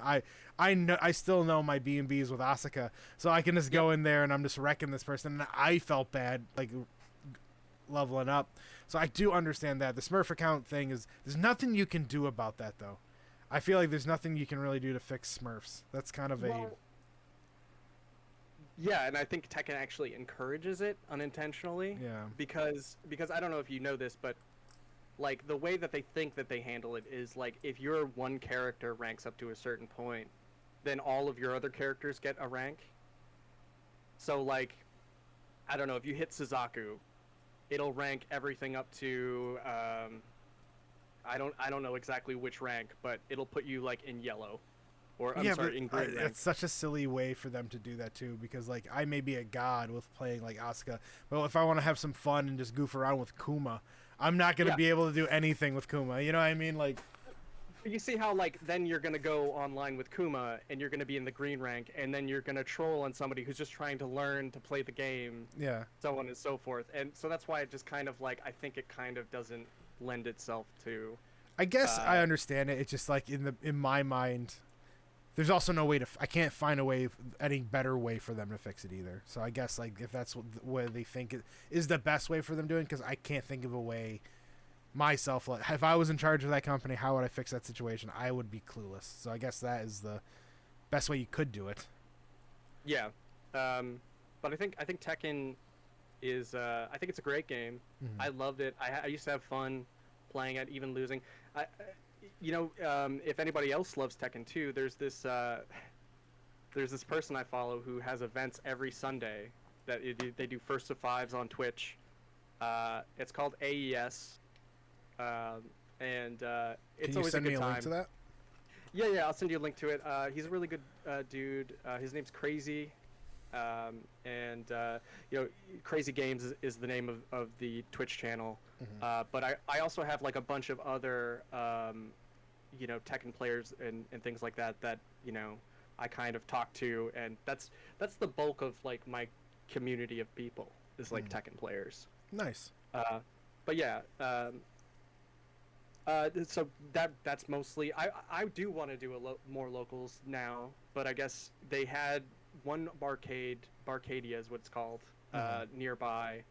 I still know my B&Bs with Asuka, so I can just go in there and I'm just wrecking this person, and I felt bad like leveling up. So I do understand that the Smurf account thing there's nothing you can do about that though. I feel like there's nothing you can really do to fix Smurfs. That's kind of Yeah, and I think Tekken actually encourages it unintentionally. Yeah. Because I don't know if you know this, but like the way that they think that they handle it is like if your one character ranks up to a certain point, then all of your other characters get a rank. So like, I don't know, if you hit Suzaku, it'll rank everything up to I don't know exactly which rank, but it'll put you like in yellow. Or I'm sorry, in green rank. It's such a silly way for them to do that too, because like I may be a god with playing like Asuka, but if I want to have some fun and just goof around with Kuma, I'm not going to be able to do anything with Kuma. You know what I mean? Like, you see how like then you're going to go online with Kuma and you're going to be in the green rank, and then you're going to troll on somebody who's just trying to learn to play the game. Yeah. So on and so forth. And so that's why it just kind of like I think it kind of doesn't lend itself to. I guess I understand it. It's just like in my mind, there's also no way I can't find any better way for them to fix it either. So I guess like if that's what they think is the best way for them doing, because I can't think of a way myself. Like if I was in charge of that company, how would I fix that situation? I would be clueless. So I guess that is the best way you could do it. Yeah, but I think Tekken is I think it's a great game. Mm-hmm. I loved it. I used to have fun playing it, even losing. If anybody else loves Tekken 2, there's this person I follow who has events every Sunday that they do first to fives on Twitch. It's called AES, and it's always a good time. Can you send me a link to that? Yeah. I'll send you a link to it. He's a really good dude. His name's Crazy, and you know, Crazy Games is the name of the Twitch channel. But I also have like a bunch of other you know, Tekken players and things like that you know, I kind of talk to, and that's the bulk of like my community of people is like Tekken players. Nice. But yeah, so that's mostly. I do want to do more locals now, but I guess they had one Barcadia is what it's called, nearby,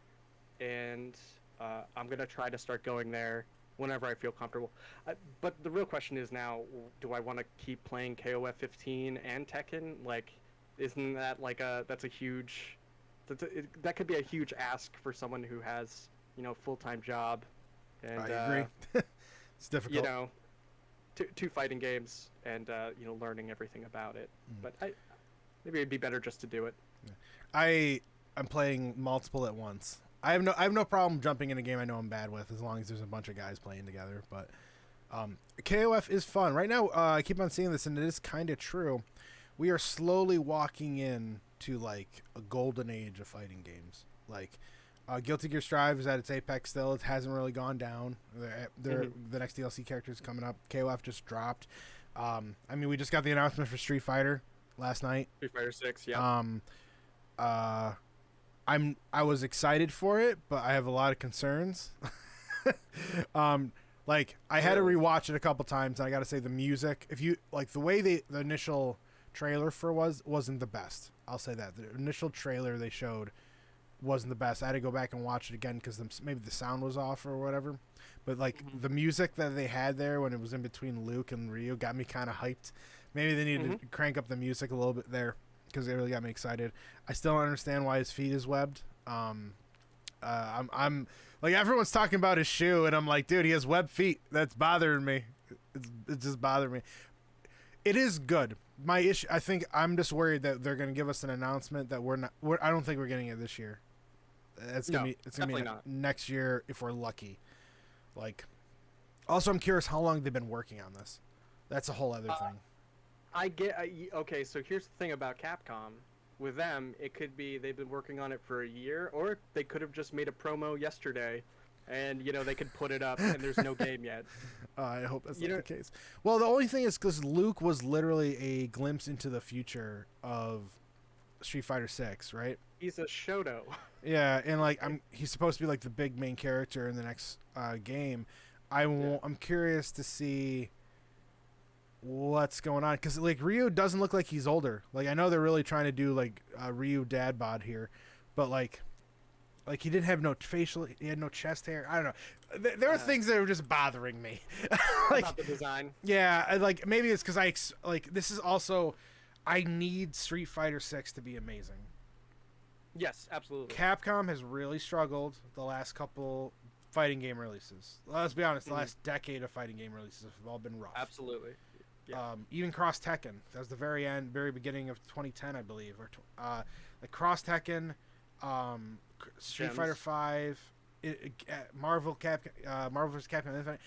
and I'm gonna try to start going there whenever I feel comfortable. But the real question is now, do I want to keep playing KOF 15 and Tekken? Like, isn't that like that's a huge, that could be a huge ask for someone who has, you know, full-time job. And, I agree. It's difficult. You know, two fighting games and you know, learning everything about it. But maybe it'd be better just to do it. I'm playing multiple at once. I have no problem jumping in a game I know I'm bad with, as long as there's a bunch of guys playing together. But KOF is fun right now. I keep on seeing this, and it is kind of true. We are slowly walking in to like a golden age of fighting games. Like Guilty Gear Strive is at its apex still. It hasn't really gone down. The next DLC character is coming up. KOF just dropped. I mean, we just got the announcement for Street Fighter last night. Street Fighter 6, yeah. I was excited for it, but I have a lot of concerns. Like I had to rewatch it a couple times, and I got to say the music, if you like the way the initial trailer for wasn't the best. I'll say that the initial trailer they showed wasn't the best. I had to go back and watch it again because maybe the sound was off or whatever. But like the music that they had there when it was in between Luke and Ryu got me kind of hyped. Maybe they needed to crank up the music a little bit there, because they really got me excited. I still don't understand why his feet is webbed. I'm like, everyone's talking about his shoe, and I'm like, dude, he has webbed feet. That's bothering me. It's just bothering me. It is good. My issue, I think, I'm just worried that they're gonna give us an announcement that I don't think we're getting it this year. It's gonna be not. next year if we're lucky. Like, also, I'm curious how long they've been working on this. That's a whole other thing. Okay, so here's the thing about Capcom. With them, it could be they've been working on it for a year, or they could have just made a promo yesterday, and you know, they could put it up and there's no game yet. I hope that's not the case. Well, the only thing is because Luke was literally a glimpse into the future of Street Fighter 6, right? He's a Shoto. Yeah, and like he's supposed to be like the big main character in the next game. I'm curious to see what's going on, because like Ryu doesn't look like he's older. Like, I know they're really trying to do like Ryu dad bod here, but like he didn't have no facial, he had no chest hair. I don't know. There are things that are just bothering me. Like, about the design. Yeah, like maybe it's because this is also, I need Street Fighter 6 to be amazing. Yes, absolutely. Capcom has really struggled the last couple fighting game releases. Let's be honest, the last decade of fighting game releases have all been rough. Absolutely. Yeah. Even Cross Tekken. That was the very beginning of 2010, I believe. Or like Cross Tekken, Street Fighter 5, Marvel vs. Capcom Infinite.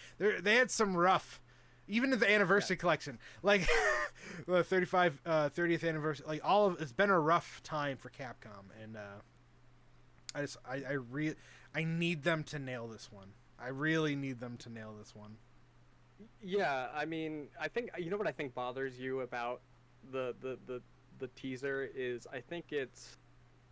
They had some rough, even in the anniversary collection, like the 30th anniversary. Like it's been a rough time for Capcom, and I need them to nail this one. I really need them to nail this one. Yeah, I mean, I think, you know what I think bothers you about the teaser is I think it's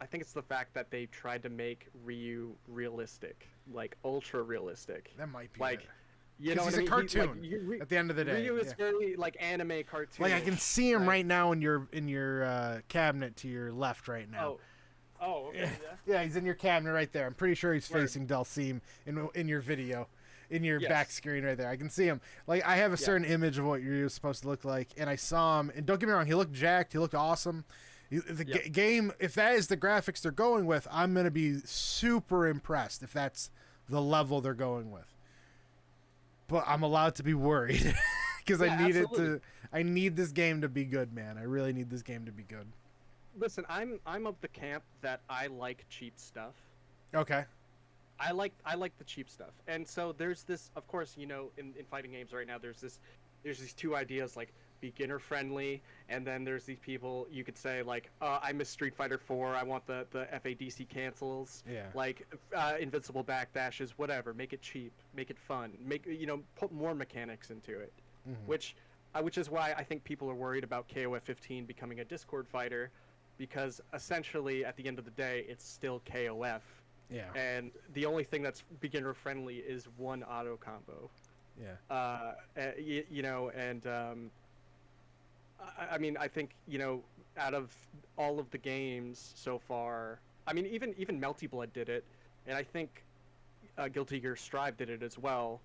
the fact that they tried to make Ryu realistic, like ultra realistic. That might be like, it. You know, he's a cartoon. At the end of the day, Ryu is very like anime cartoon. Like, I can see him right now in your cabinet to your left right now. Oh, okay, yeah, he's in your cabinet right there. I'm pretty sure he's facing Dalsim in your video. In your back screen right there. I can see him. Like, I have a certain image of what you're supposed to look like, and I saw him, and don't get me wrong, he looked jacked, he looked awesome. Game, if that is the graphics they're going with, I'm going to be super impressed if that's the level they're going with. But I'm allowed to be worried because I need this game to be good, man. I really need this game to be good. Listen, I'm of the camp that I like cheap stuff. Okay. I like the cheap stuff, and so there's this. Of course, you know, in fighting games right now, there's these two ideas, like beginner friendly, and then there's these people you could say like, I miss Street Fighter 4. I want the FADC cancels. Yeah. Like invincible backdashes, whatever. Make it cheap, make it fun, put more mechanics into it, which is why I think people are worried about KOF 15 becoming a Discord fighter, because essentially at the end of the day it's still KOF. Yeah. And the only thing that's beginner friendly is one auto combo. Yeah. I mean, I think, out of all of the games so far, I mean, even Melty Blood did it, and I think Guilty Gear Strive did it as well.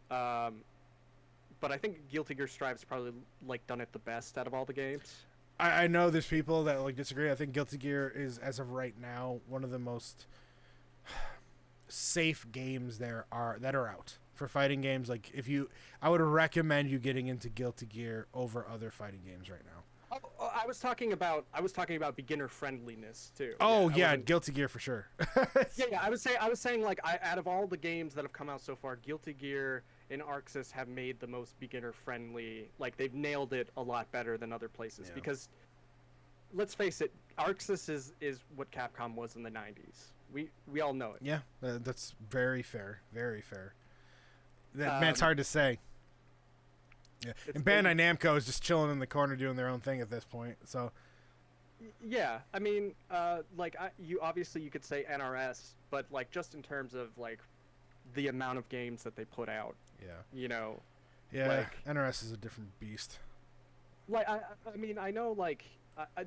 But I think Guilty Gear Strive's probably like done it the best out of all the games. I know there's people that like disagree. I think Guilty Gear is, as of right now, one of the most safe games that are out for fighting games. Like I would recommend you getting into Guilty Gear over other fighting games right now. Oh, I was talking about beginner friendliness too. Oh yeah, Guilty Gear for sure. yeah, I was saying like out of all the games that have come out so far, Guilty Gear and Arxis have made the most beginner friendly. Like they've nailed it a lot better than other places, because let's face it, Arxis is what Capcom was in the 90s. We all know it. Yeah, that's very fair. Very fair. Man, it's hard to say. Yeah, and Bandai Namco is just chilling in the corner doing their own thing at this point. So. Yeah, I mean, you could say NRS, but like just in terms of like the amount of games that they put out. Yeah. Yeah, like, NRS is a different beast. Like I mean, I know, like,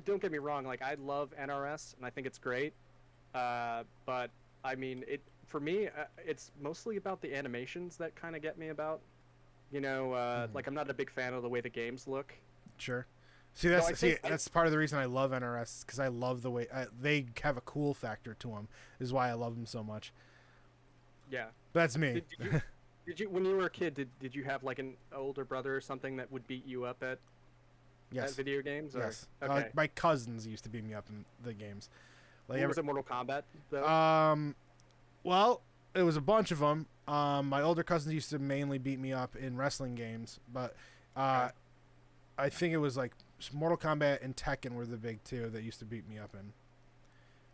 don't get me wrong, like I love NRS and I think it's great. But I mean, for me, it's mostly about the animations that kind of get me about. Like I'm not a big fan of the way the games look. Sure. That's part of the reason I love NRS, because I love the way they have a cool factor to them. Is why I love them so much. Yeah. That's me. Did you when you were a kid, did you have like an older brother or something that would beat you up at video games? Yes. Or? Okay. My cousins used to beat me up in the games. Like, was it Mortal Kombat, though? Well, it was a bunch of them. My older cousins used to mainly beat me up in wrestling games, but I think it was like Mortal Kombat and Tekken were the big two that used to beat me up in.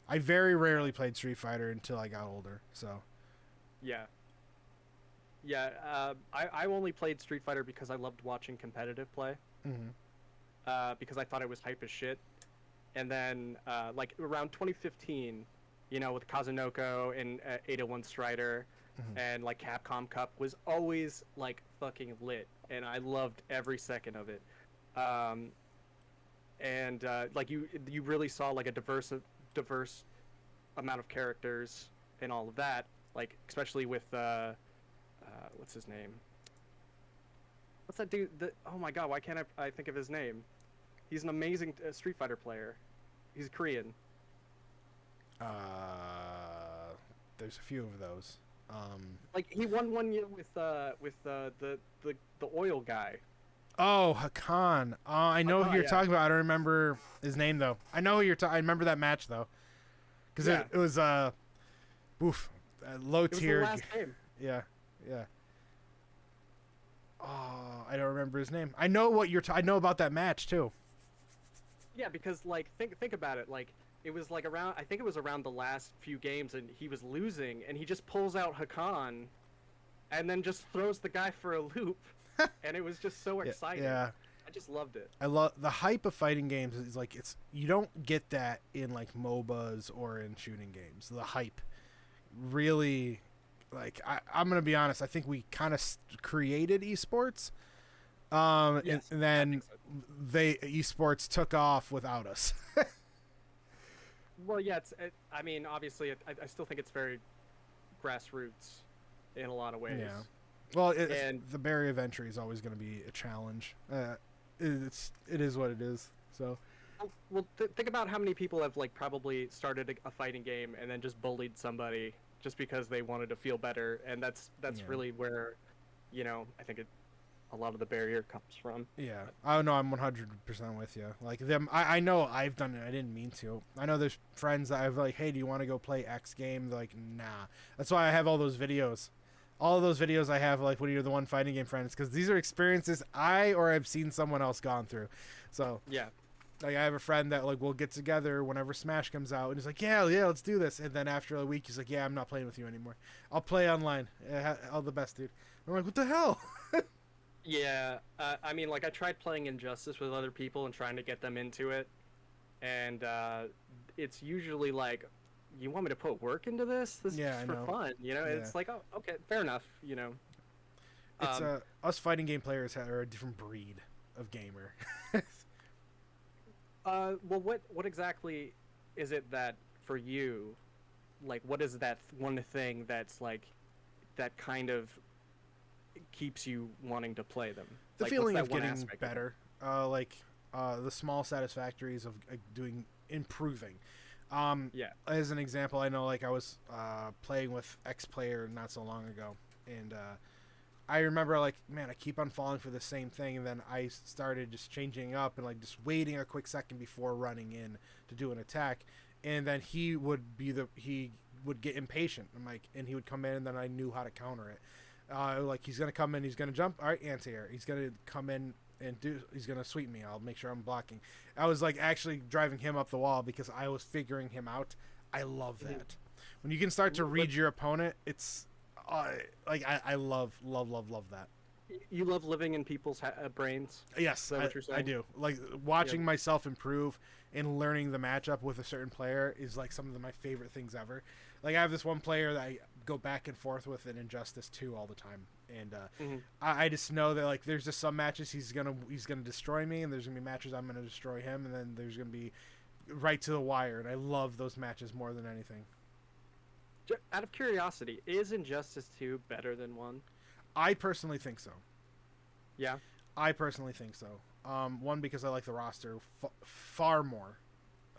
I very rarely played Street Fighter until I got older, so. Yeah. Yeah, I only played Street Fighter because I loved watching competitive play. Because I thought it was hype as shit. And then, like, around 2015, with Kazunoko and 801 Strider, and, like, Capcom Cup was always, like, fucking lit. And I loved every second of it. Like, you really saw, like, a diverse amount of characters and all of that. Like, especially with, what's his name? What's that dude? Oh my god, why can't I think of his name? He's an amazing Street Fighter player. He's Korean. There's a few of those. Like he won one year with the oil guy. Oh, Hakan. I know who you're talking about. I don't remember his name though. I know who you're talking. I remember that match though, because it was low tier. It was the last game. Yeah. Oh, I don't remember his name. I know what you're. I know about that match too. Yeah, because like think about it. Like it was like around. I think it was around the last few games, and he was losing, and he just pulls out Hakan, and then just throws the guy for a loop, and it was just so exciting. Yeah. I just loved it. I love the hype of fighting games. Is like you don't get that in like MOBAs or in shooting games. The hype really. Like I'm gonna be honest, I think we kind of created esports, and then esports took off without us. Well, yeah, I mean, obviously, I still think it's very grassroots in a lot of ways. Yeah. Well, the barrier of entry is always going to be a challenge. It is what it is. So. Well, think about how many people have like probably started a fighting game and then just bullied somebody just because they wanted to feel better, and that's really where, I think a lot of the barrier comes from. Yeah. Oh no, I'm 100% with you. Like them, I know I've done it. I didn't mean to. I know there's friends that I've like, hey, do you want to go play X game? They're like, nah. That's why I have all those videos all of those videos I have, like, when you're the one fighting game friends, because these are experiences I've seen someone else gone through. So Yeah. like I have a friend that like we'll get together whenever Smash comes out, and he's like, yeah, let's do this. And then after a week, he's like, yeah, I'm not playing with you anymore. I'll play online. All the best, dude. I'm like, what the hell? Yeah, I mean, like, I tried playing Injustice with other people and trying to get them into it, and it's usually like, you want me to put work into this? This is Yeah, just I for know. fun, you know? Yeah. It's like, oh, okay, fair enough, you know. It's us fighting game players are a different breed of gamer. Well, what exactly is it that for you, like, what is that one thing that's like, that kind of keeps you wanting to play them? The Like, feeling what's of that one getting aspect of it? better, the small satisfactories of improving. Yeah. As an example, I know like I was playing with X player not so long ago, and I remember like, man, I keep on falling for the same thing, and then I started just changing up and like just waiting a quick second before running in to do an attack, and then he would get impatient. I'm like, and he would come in, and then I knew how to counter it. Like he's gonna come in, he's gonna jump. All right, anti-air. He's gonna come in and he's gonna sweep me. I'll make sure I'm blocking. I was like actually driving him up the wall because I was figuring him out. I love that. When you can start to read your opponent, it's like I love that. You love living in people's brains? Yes, Is that what you're I saying? do. Like watching myself improve and learning the matchup with a certain player is like some of my favorite things ever. Like I have this one player that I go back and forth with in Injustice 2 all the time, and I just know that like there's just some matches he's gonna destroy me, and there's gonna be matches I'm gonna destroy him, and then there's gonna be right to the wire, and I love those matches more than anything. Out of curiosity, is Injustice 2 better than 1? I personally think so. Yeah. I personally think so. One, because I like the roster far more.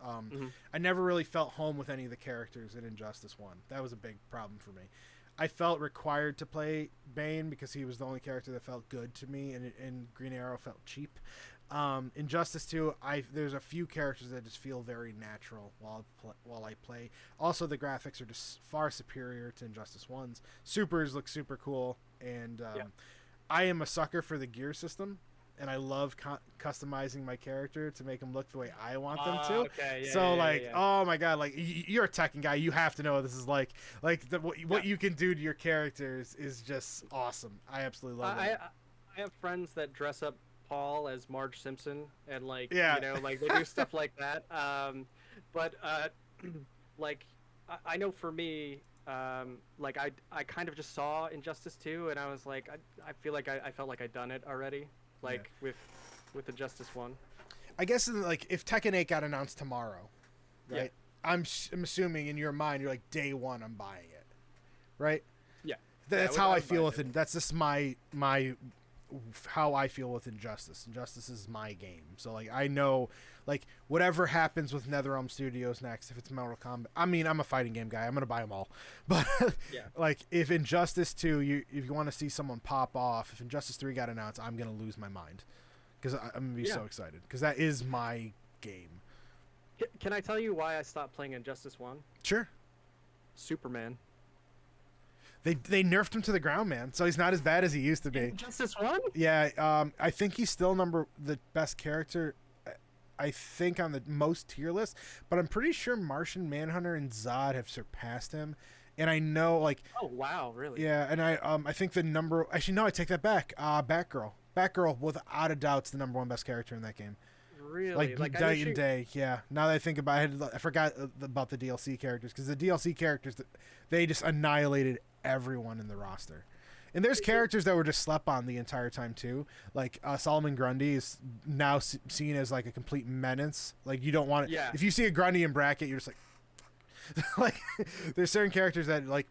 I never really felt home with any of the characters in Injustice 1. That was a big problem for me. I felt required to play Bane because he was the only character that felt good to me, and Green Arrow felt cheap. Injustice 2, there's a few characters that just feel very natural while I play. Also, the graphics are just far superior to Injustice 1's. Supers look super cool, and I am a sucker for the gear system, and I love customizing my character to make them look the way I want them to. Okay, yeah, So, yeah. oh my god, like, you're a Tekken guy, you have to know what this is like. Like, what you can do to your characters is just awesome. I absolutely love it. I have friends that dress up Paul as Marge Simpson, and like, Yeah. you know, like they do stuff like that. But like, I know for me, like I kind of just saw Injustice 2, and I was like, I feel like I felt like I'd done it already, like with Injustice 1. I guess like if Tekken 8 got announced tomorrow, right? Yeah. I'm assuming in your mind you're like day one I'm buying it, right? Yeah. That's I how would I feel buy with it. That's just my how I feel with Injustice. Injustice is my game, so like I know, like whatever happens with NetherRealm Studios next, if it's Mortal Kombat. I mean, I'm a fighting game guy. I'm gonna buy them all, but like if Injustice 2, if you want to see someone pop off, if Injustice 3 got announced, I'm gonna lose my mind because I'm gonna be so excited because that is my game. Can I tell you why I stopped playing Injustice 1? Sure. Superman. They nerfed him to the ground, man. So he's not as bad as he used to be. Injustice 1? Yeah, I think he's still the best character, I think, on the most tier list. But I'm pretty sure Martian Manhunter and Zod have surpassed him. And I know, like... Oh, wow, really? Yeah, and I think the number... Actually, no, I take that back. Batgirl. Batgirl, without a doubt, is the number one best character in that game. Really? Like day and day, yeah. Now that I think about it, I forgot about the DLC characters. Because the DLC characters, they just annihilated everyone in the roster. And there's characters that were just slept on the entire time too. Like Solomon Grundy is now seen as like a complete menace. Like you don't want it. Yeah. If you see a Grundy in bracket, you're just like like there's certain characters that like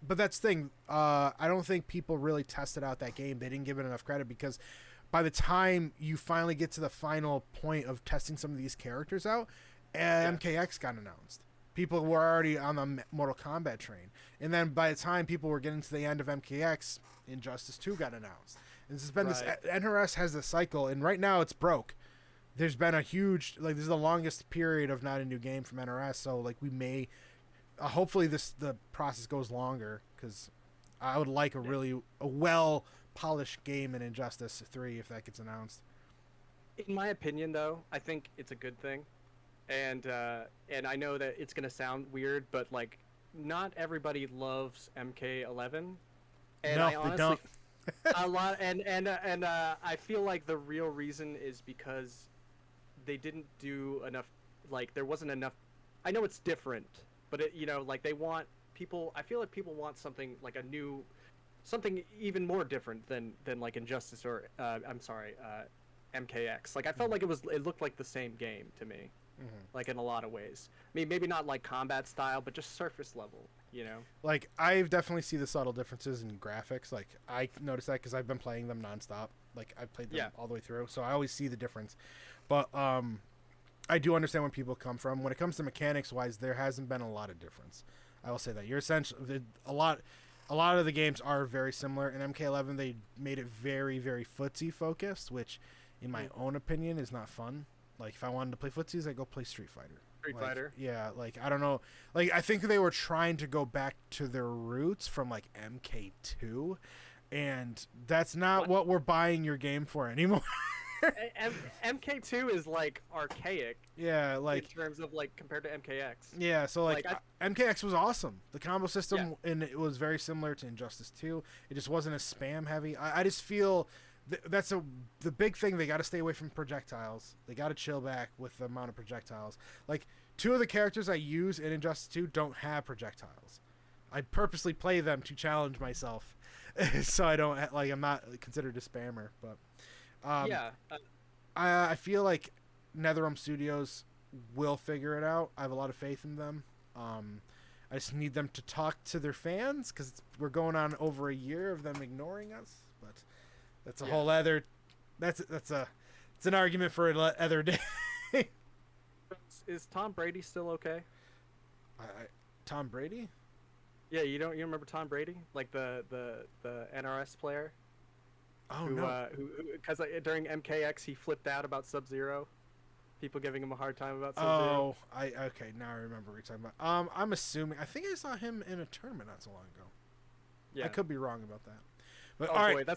but that's the thing. I don't think people really tested out that game. They didn't give it enough credit because by the time you finally get to the final point of testing some of these characters out, MKX got announced. People were already on the Mortal Kombat train. And then by the time people were getting to the end of MKX, Injustice 2 got announced. And this has been this NRS has the cycle, and right now it's broke. There's been a huge, like, this is the longest period of not a new game from NRS, so, like, we may, hopefully the process goes longer, because I would like a well polished game in Injustice 3 if that gets announced. In my opinion, though, I think it's a good thing, and I know that it's gonna sound weird, but like, not everybody loves MK11, and No, I they honestly don't. a lot, and I feel like the real reason is because they didn't do enough. Like, there wasn't enough. I know it's different, but like, they want people. I feel like people want something like a new, something even more different than like Injustice or I'm sorry, MKX. Like, I felt like it looked like the same game to me, like, in a lot of ways. I mean, maybe not like combat style, but just surface level. Like, I definitely see the subtle differences in graphics. Like, I noticed that because I've been playing them nonstop. Like, I've played them all the way through, so I always see the difference. But I do understand where people come from. When it comes to mechanics wise, there hasn't been a lot of difference. I will say that you're essentially a lot of the games are very similar. In MK11, they made it very, very footsie focused, which, in my own opinion, is not fun. Like, if I wanted to play footsies, I'd go play Street Fighter. Fighter. Yeah, like, I don't know. Like, I think they were trying to go back to their roots from, like, MK2, and that's not what we're buying your game for anymore. MK2 is, like, archaic. Yeah, like, in terms of, like, compared to MKX. Yeah, so, like MKX was awesome. The combo system, and it was very similar to Injustice 2. It just wasn't as spam heavy. I just feel that's the big thing. They got to stay away from projectiles. They got to chill back with the amount of projectiles. Like, 2 of the characters I use in Injustice 2 don't have projectiles. I purposely play them to challenge myself, so I don't like. I'm not considered a spammer, but I feel like NetherRealm Studios will figure it out. I have a lot of faith in them. I just need them to talk to their fans because we're going on over a year of them ignoring us. But that's a whole other. It's an argument for another day. Is Tom Brady still okay? Tom Brady? Yeah, you remember Tom Brady, like the NRS player? Oh, no. Because during MKX he flipped out about Sub-Zero. People giving him a hard time about Sub-Zero. Oh, okay, now I remember what you're talking about. I'm assuming, I think I saw him in a tournament not so long ago. Yeah. I could be wrong about that. But all right.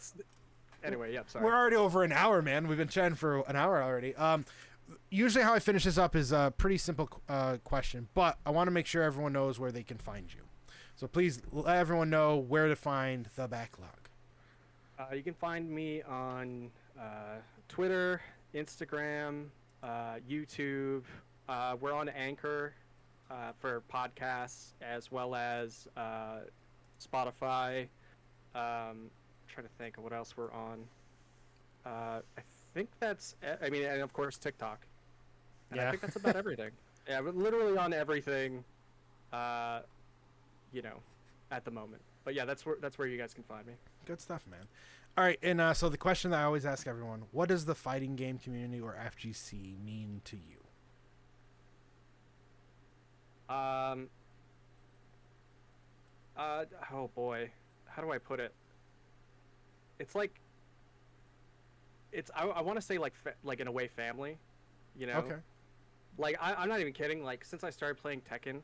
Anyway, sorry. We're already over an hour, man. We've been chatting for an hour already. Usually how I finish this up is a pretty simple question, but I want to make sure everyone knows where they can find you. So please let everyone know where to find the backlog. You can find me on Twitter, Instagram, YouTube. We're on Anchor for podcasts, as well as Spotify. Trying to think of what else we're on. I think that's. I mean, and of course TikTok. And I think that's about everything. Yeah, we're literally on everything. At the moment. But yeah, that's where you guys can find me. Good stuff, man. All right, and so the question that I always ask everyone: what does the fighting game community or FGC mean to you? Oh boy, how do I put it? It's like, I want to say like in a way family, Okay. Like I'm not even kidding. Like, since I started playing Tekken,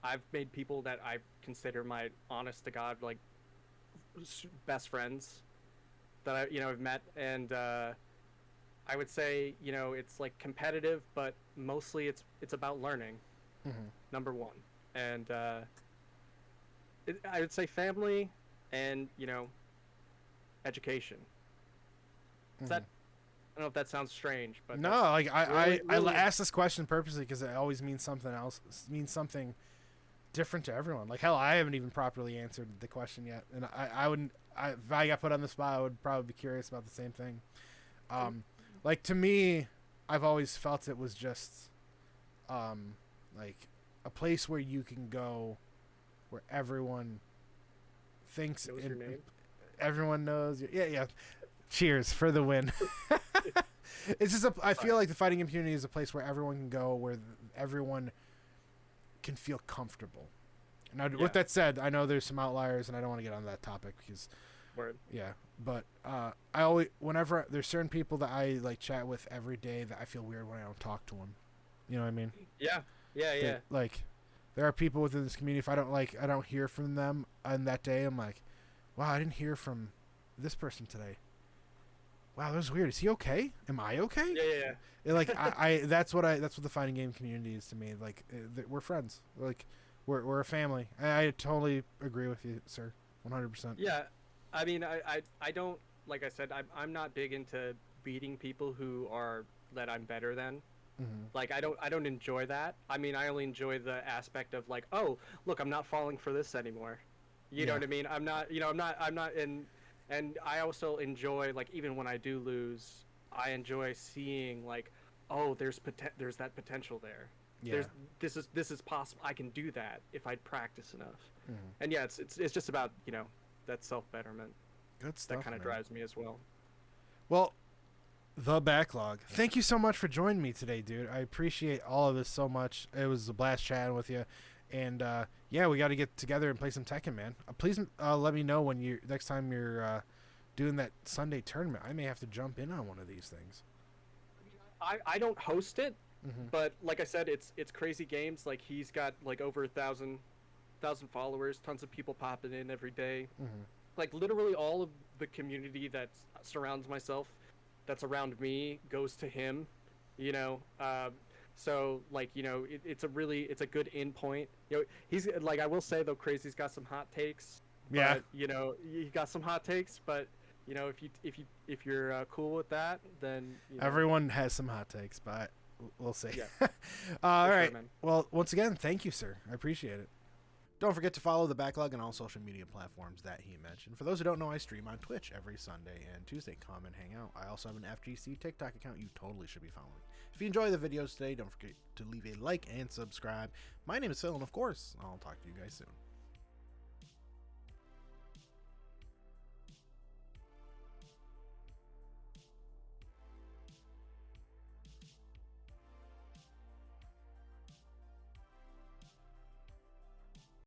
I've made people that I consider my honest to God like best friends that I've met, and I would say it's like competitive, but mostly it's about learning. Number one, and I would say family and education. Is that, I don't know if that sounds strange, but no, like I asked this question purposely because it always means something else. It means something different to everyone. Like, hell, I haven't even properly answered the question yet, and I wouldn't. If I got put on the spot, I would probably be curious about the same thing. Like, to me, I've always felt it was just like a place where you can go, where everyone thinks knows your name. Everyone knows. Yeah. Cheers for the win. It's just I feel like the fighting game community is a place where everyone can go, where everyone can feel comfortable. Now, with that said, I know there's some outliers, and I don't want to get on that topic because, but I always, whenever there's certain people that I like chat with every day, that I feel weird when I don't talk to them. You know what I mean? Yeah. Like, there are people within this community. If I don't hear from them on that day, I'm like, wow, I didn't hear from this person today. Wow, that was weird. Is he okay? Am I okay? Yeah. Like I that's what the fighting game community is to me. Like we're friends. Like we're a family. I totally agree with you, sir. 100%. Yeah, I mean, I don't, like I said, I'm not big into beating people who are that I'm better than. Mm-hmm. Like I don't enjoy that. I mean, I only enjoy the aspect of like, oh, look, I'm not falling for this anymore. You know Yeah. what I mean? I'm not, I'm not in, and I also enjoy, like, even when I do lose, I enjoy seeing like, oh, there's that potential there. Yeah. This is possible. I can do that if I practice enough. Mm-hmm. And yeah, it's just about, that self betterment Good stuff. that kind of drives me as well. Well, the backlog. Thank you so much for joining me today, dude. I appreciate all of this so much. It was a blast chatting with you, and yeah, we got to get together and play some Tekken, man. Please let me know when you next time you're doing that Sunday tournament. I may have to jump in on one of these things. I don't host it, Mm-hmm. but like I said, it's crazy games. Like he's got like over 1,000 followers, tons of people popping in every day. Mm-hmm. Like literally all of the community that surrounds myself, that's around me, goes to him. You know, so like it's a good in point. He's like, I will say though, Crazy's got some hot takes. Yeah. But, he got some hot takes, but if you're cool with that, then Everyone has some hot takes, but we'll see. Yeah. All right. Sure, Well, once again, thank you, sir. I appreciate it. Don't forget to follow the backlog on all social media platforms that he mentioned. For those who don't know, I stream on Twitch every Sunday and Tuesday. Come and hang out. I also have an FGC TikTok account you totally should be following. If you enjoy the videos today, don't forget to leave a like and subscribe. My name is Phil, and of course, I'll talk to you guys soon.